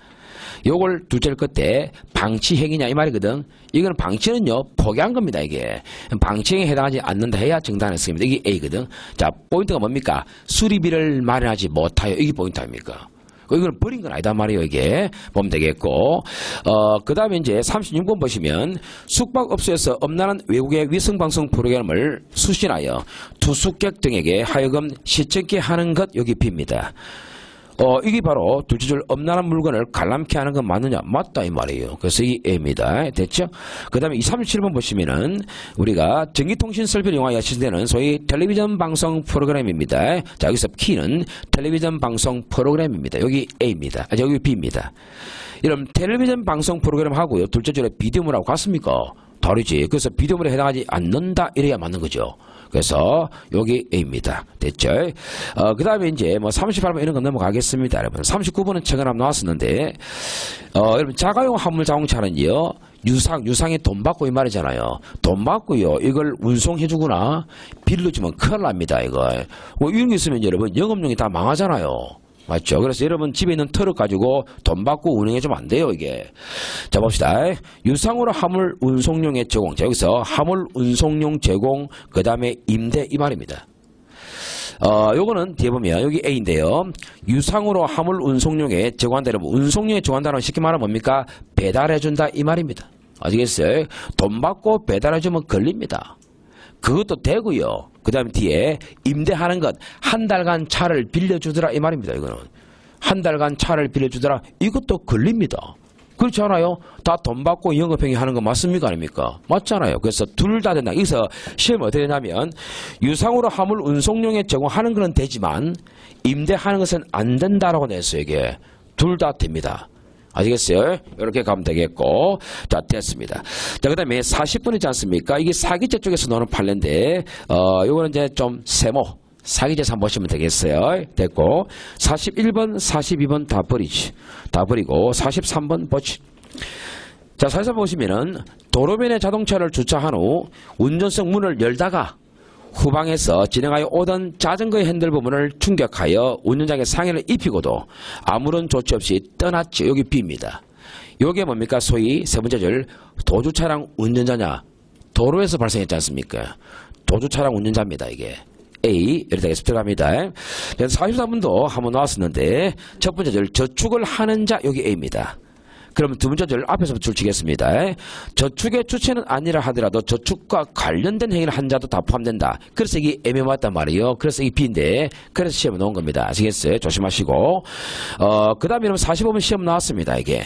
Speaker 1: 요걸 둘째 끝에 방치행위냐 이 말이거든. 이거는 방치는요 포기한 겁니다. 이게 방치행위에 해당하지 않는다 해야 정당했습니다. 이게 A거든. 자, 포인트가 뭡니까? 수리비를 마련하지 못하여, 이게 포인트 아닙니까? 이건 버린 건 아니다 말이에요. 이게 보면 되겠고, 그 다음에 이제 36번 보시면 숙박업소에서 엄란한 외국의 위성방송 프로그램을 수신하여 투숙객 등에게 하여금 시청케 하는 것 여기 B입니다. 이게 바로 둘째 줄 엄란한 물건을 관람케 하는 건 맞느냐? 맞다 이 말이에요. 그래서 이 A입니다. 됐죠? 그 다음에 이 37번 보시면은 우리가 전기통신 설비를 이용하여 실시되는 소위 텔레비전 방송 프로그램입니다. 자, 여기서 키는 텔레비전 방송 프로그램입니다. 여기 A입니다. 여기 B입니다. 이런 텔레비전 방송 프로그램 하고요. 둘째 줄에 비디오물하고 같습니까? 다르지. 그래서 비디오물에 해당하지 않는다. 이래야 맞는 거죠. 그래서 여기 A입니다. 됐죠? 그 다음에 이제 뭐 38번 이런 건 넘어가겠습니다. 여러분. 39번은 최근에 한번 나왔었는데, 여러분 자가용 화물 자동차는요, 유상이 돈 받고 이 말이잖아요. 돈 받고요, 이걸 운송해주거나 빌려주면 큰일 납니다, 이거. 뭐 이런 게 있으면 여러분, 영업용이 다 망하잖아요. 맞죠? 그래서 여러분 집에 있는 트럭 가지고 돈 받고 운행해주면 안 돼요, 이게. 자, 봅시다. 유상으로 화물 운송용의 제공. 자, 여기서 화물 운송용 제공, 그 다음에 임대 이 말입니다. 요거는 뒤에 보면 여기 A인데요. 유상으로 화물 운송용에 제공한다. 여러분, 운송용에 제공한다는 쉽게 말하면 뭡니까? 배달해준다 이 말입니다. 아시겠어요? 돈 받고 배달해주면 걸립니다. 그것도 되고요. 그 다음에 뒤에 임대하는 것, 한 달간 차를 빌려주더라 이 말입니다. 이거는 한 달간 차를 빌려주더라, 이것도 걸립니다. 그렇지 않아요? 다 돈 받고 영업행위 하는 거 맞습니까? 아닙니까? 맞잖아요. 그래서 둘 다 된다. 여기서 시험이 어떻게 되냐면 유상으로 화물 운송용에 제공하는 것은 되지만 임대하는 것은 안 된다라고 냈어요. 이게 둘 다 됩니다. 아시겠어요? 이렇게 가면 되겠고. 자, 됐습니다. 자, 그 다음에 40번 있지 않습니까? 이게 사기죄 쪽에서 나오는 판례인데, 요거는 이제 좀 세모, 사기죄에서 한번 보시면 되겠어요. 됐고. 41번, 42번 다 버리지. 다 버리고, 43번 보지. 자, 43번 보시면은, 도로변에 자동차를 주차한 후, 운전석 문을 열다가, 후방에서 진행하여 오던 자전거의 핸들 부분을 충격하여 운전자에게 상해를 입히고도 아무런 조치 없이 떠났죠. 여기 B입니다. 요게 뭡니까? 소위 세 번째 줄 도주차량 운전자냐? 도로에서 발생했지 않습니까? 도주차량 운전자입니다. 이게 A 이렇게 되겠습니다. 들어갑니다. 44번도 한번 나왔었는데 첫 번째 줄 저축을 하는 자 여기 A입니다. 그럼 두 번째 줄 앞에서부터 줄 치겠습니다. 저축의 주체는 아니라 하더라도 저축과 관련된 행위를 한 자도 다 포함된다. 그래서 이게 애매맞단 말이에요. 그래서 이게 B인데 그래서 시험에 놓은 겁니다. 아시겠어요? 조심하시고. 그 다음에 45번 시험 나왔습니다. 이게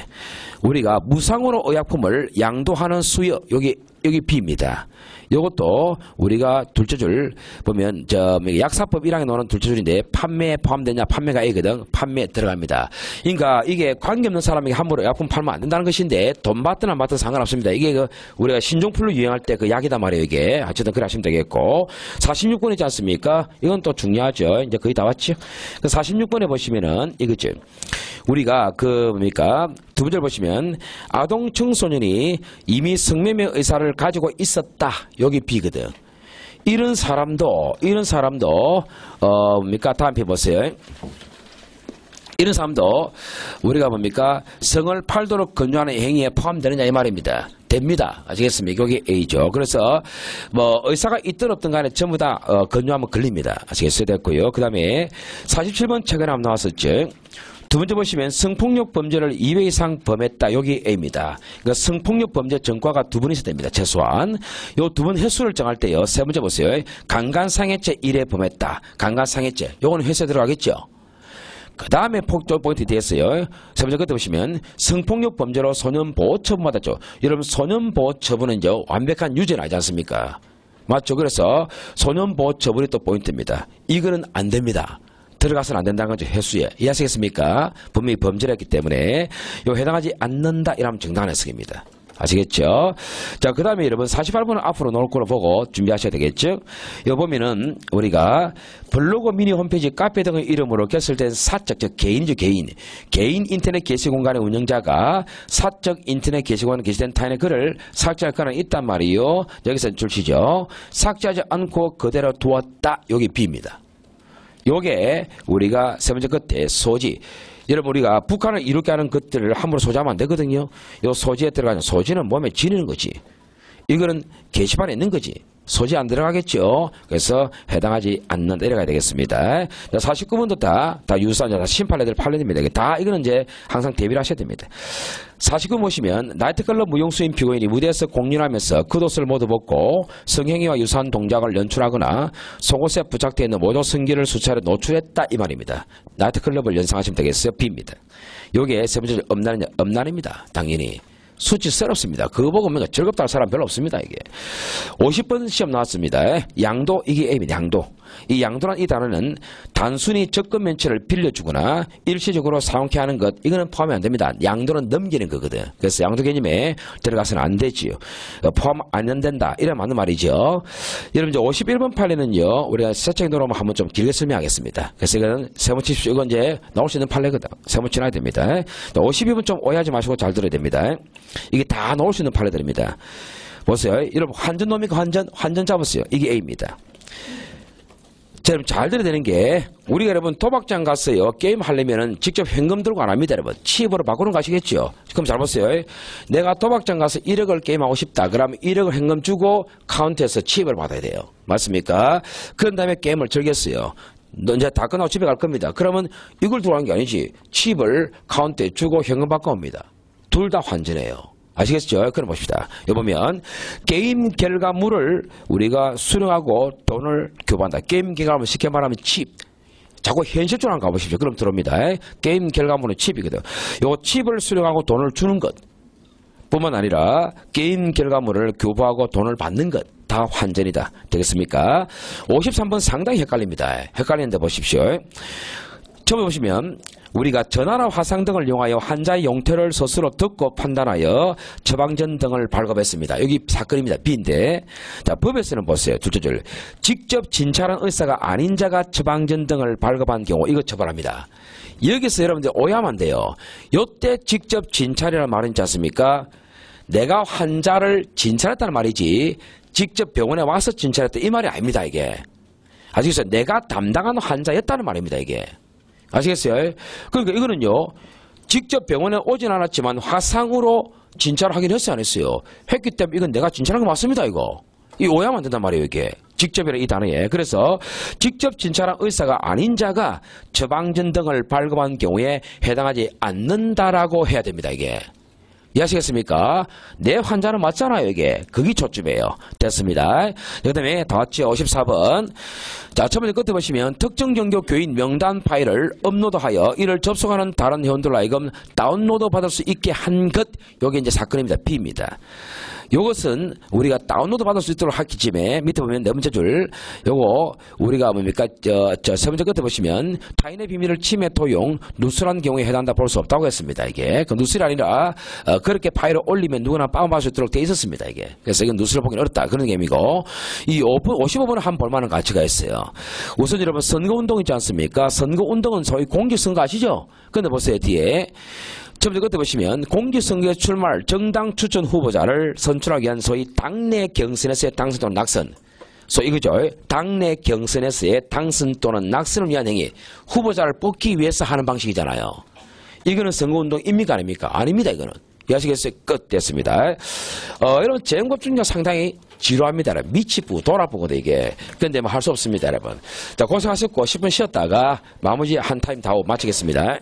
Speaker 1: 우리가 무상으로 의약품을 양도하는 수요 여기 B입니다. 이것도 우리가 둘째 줄 보면 약사법 1항에 나오는 둘째 줄인데 판매에 포함되냐? 판매가 A거든. 판매에 들어갑니다. 그러니까 이게 관계없는 사람에게 함부로 약품 팔면 안 된다는 것인데 돈 받든 안 받든 상관없습니다. 이게 우리가 신종플루 유행할 때 그 약이단 말이에요. 이게 어쨌든 그래 하시면 되겠고. 46번 있지 않습니까? 이건 또 중요하죠. 이제 거의 다 왔죠. 46번에 보시면은 이거죠. 우리가 뭡니까? 두 번째를 보시면 아동 청소년이 이미 성매매 의사를 가지고 있었다. 여기 B거든. 이런 사람도 뭡니까? 다음 편 보세요. 이런 사람도 우리가 뭡니까? 성을 팔도록 권유하는 행위에 포함되느냐 이 말입니다. 됩니다. 아시겠습니까? 여기 A죠. 그래서 뭐 의사가 있든 없든 간에 전부 다 권유하면 걸립니다. 아시겠어요? 됐고요. 그 다음에 47번 최근에 한번 나왔었죠. 두 번째 보시면 성폭력 범죄를 2회 이상 범했다. 여기 A입니다. 그러니까 성폭력 범죄 전과가 두 번 있어야 됩니다. 최소한. 요 두 번 횟수를 정할 때요. 세 번째 보세요. 강간상해죄 1회 범했다. 강간상해죄. 요거는 횟수에 들어가겠죠. 그 다음에 포인트 되었어요. 세 번째 끝에 보시면 성폭력 범죄로 소년보호 처분 받았죠. 여러분 소년보호 처분은 완벽한 유죄는 아니지 않습니까? 맞죠? 그래서 소년보호 처분이 또 포인트입니다. 이거는 안 됩니다. 들어가서는 안 된다는 거죠. 횟수에. 이해하시겠습니까? 분명히 범죄를 했기 때문에 요 해당하지 않는다 이러면 정당한 해석입니다. 아시겠죠? 자, 그 다음에 여러분 48번은 앞으로 놓을 거로 보고 준비하셔야 되겠죠? 요 보면은 우리가 블로그 미니 홈페이지 카페 등의 이름으로 개설된 사적, 즉 개인이죠. 개인 인터넷 게시 공간의 운영자가 사적 인터넷 게시관에 게시된 타인의 글을 삭제할 가능성이 있단 말이에요. 여기서 줄치죠. 삭제하지 않고 그대로 두었다. 여기 B입니다. 요게 우리가 세 번째 끝에 소지. 여러분 우리가 북한을 이롭게 하는 것들을 함부로 소지하면 안 되거든요. 요 소지에 들어가는 소지는 몸에 지니는 거지. 이거는 게시판에 있는 거지. 소지 안 들어가겠죠. 그래서 해당하지 않는다 이래가야 되겠습니다. 49번도 다 유사한 심판례들 판례입니다. 다 이거는 이제 항상 대비를 하셔야 됩니다. 49 보시면 나이트클럽 무용수인 피고인이 무대에서 공연하면서 겉옷을 모두 벗고 성행위와 유사한 동작을 연출하거나 속옷에 부착되어 있는 모조 성기를 수차례 노출했다 이 말입니다. 나이트클럽을 연상하시면 되겠어요. B입니다. 요게 세 번째 음란입니다. 당연히. 수치스럽습니다. 그거 보고 뭔가 즐겁다는 사람 별로 없습니다. 이게 50번 시험 나왔습니다. 양도 이게 A입니다. 양도. 이 양도란 이 단어는 단순히 접근 면체를 빌려주거나 일시적으로 사용케 하는 것 이거는 포함이 안 됩니다. 양도는 넘기는 거거든. 그래서 양도 개념에 들어가서는 안 되지요. 포함 안 된다. 이래 맞는 말이죠. 여러분 이제 51번 판례는요. 우리가 세척인도로 한번 좀 길게 설명하겠습니다. 그래서 이거는 세번 치십시오. 이건 이제 나올 수 있는 판례거든. 세번 치나야 됩니다. 52번 좀 오해하지 마시고 잘 들어야 됩니다. 이게 다 나올 수 있는 판례들입니다. 보세요. 여러분 환전 놈이니까 환전 잡았어요. 이게 A입니다. 자, 여러분 잘 들어야 되는 게 우리가 여러분 도박장 갔어요. 게임 하려면은 직접 현금 들고 안 합니다. 여러분 칩으로 바꾸는 거 아시겠죠? 그럼 잘 보세요. 내가 도박장 가서 1억을 게임하고 싶다. 그러면 1억을 현금 주고 카운트에서 칩을 받아야 돼요. 맞습니까? 그런 다음에 게임을 즐겼어요. 너 이제 다 끝나고 집에 갈 겁니다. 그러면 이걸 들고 가는 게 아니지. 칩을 카운트에 주고 현금 받고 옵니다. 둘 다 환전해요. 아시겠죠? 그럼 봅시다. 여기 보면 게임 결과물을 우리가 수령하고 돈을 교부한다. 게임 결과물 쉽게 말하면 칩. 자꾸 현실적으로 한번 가보십시오. 그럼 들어옵니다. 게임 결과물은 칩이거든. 요 칩을 수령하고 돈을 주는 것 뿐만 아니라 게임 결과물을 교부하고 돈을 받는 것 다 환전이다. 되겠습니까? 53번 상당히 헷갈립니다. 헷갈리는데 보십시오. 처음에 보시면 우리가 전화나 화상 등을 이용하여 환자의 용태를 스스로 듣고 판단하여 처방전 등을 발급했습니다. 여기 사건입니다. B인데 자 법에서는 보세요. 둘째 줄 직접 진찰한 의사가 아닌 자가 처방전 등을 발급한 경우 이거 처벌합니다. 여기서 여러분들 오해하면 안 돼요. 요때 직접 진찰이라는 말은 있지 않습니까? 내가 환자를 진찰했다는 말이지 직접 병원에 와서 진찰했다 이 말이 아닙니다. 이게 아시겠어요? 내가 담당한 환자였다는 말입니다. 이게 아시겠어요? 그러니까 이거는요 직접 병원에 오진 않았지만 화상으로 진찰을 하긴 했어요 안 했어요? 했기 때문에 이건 내가 진찰한 거 맞습니다. 이거 오해하면 안 된단 말이에요. 이게 직접이라 이 단어에. 그래서 직접 진찰한 의사가 아닌 자가 처방전 등을 발급한 경우에 해당하지 않는다라고 해야 됩니다. 이게 이해하시겠습니까? 내 환자는 맞잖아요. 이게 그게 초점이에요. 됐습니다. 그 다음에 다 왔죠. 54번 자 처음에 끝에 보시면 특정 종교 교인 명단 파일을 업로드하여 이를 접속하는 다른 회원들로 하여금 다운로드 받을 수 있게 한 것 요게 이제 사건입니다. B입니다. 요것은 우리가 다운로드 받을 수 있도록 하기 때문에 밑에 보면 네 번째 줄 요거 우리가 뭡니까 세 번째 끝에 보시면 타인의 비밀을 침해 토용 누설한 경우에 해당한다 볼 수 없다고 했습니다. 이게 그 누설이 아니라 그렇게 파일을 올리면 누구나 다운받을 수 있도록 돼 있었습니다. 이게 그래서 이건 누설을 보기는 어렵다 그런 의미고 이 55번은 한 볼만한 가치가 있어요. 우선 여러분 선거운동 있지 않습니까? 선거운동은 소위 공직선거 아시죠? 근데 보세요 뒤에 첫 번째 끝에 보시면 공직선거에 출마할 정당 추천 후보자를 선출하기 위한 소위 당내 경선에서의 당선 또는 낙선 소위 이거죠. 당내 경선에서의 당선 또는 낙선을 위한 행위 후보자를 뽑기 위해서 하는 방식이잖아요. 이거는 선거운동입니까 아닙니까? 아닙니다. 이거는 이해하시겠어요? 끝 됐습니다. 여러분 재연법 중에 상당히 지루합니다. 미치고 돌아보거든 이게. 근데 뭐 할 수 없습니다 여러분. 자 고생하셨고 10분 쉬었다가 마무리 한 타임 다 마치겠습니다.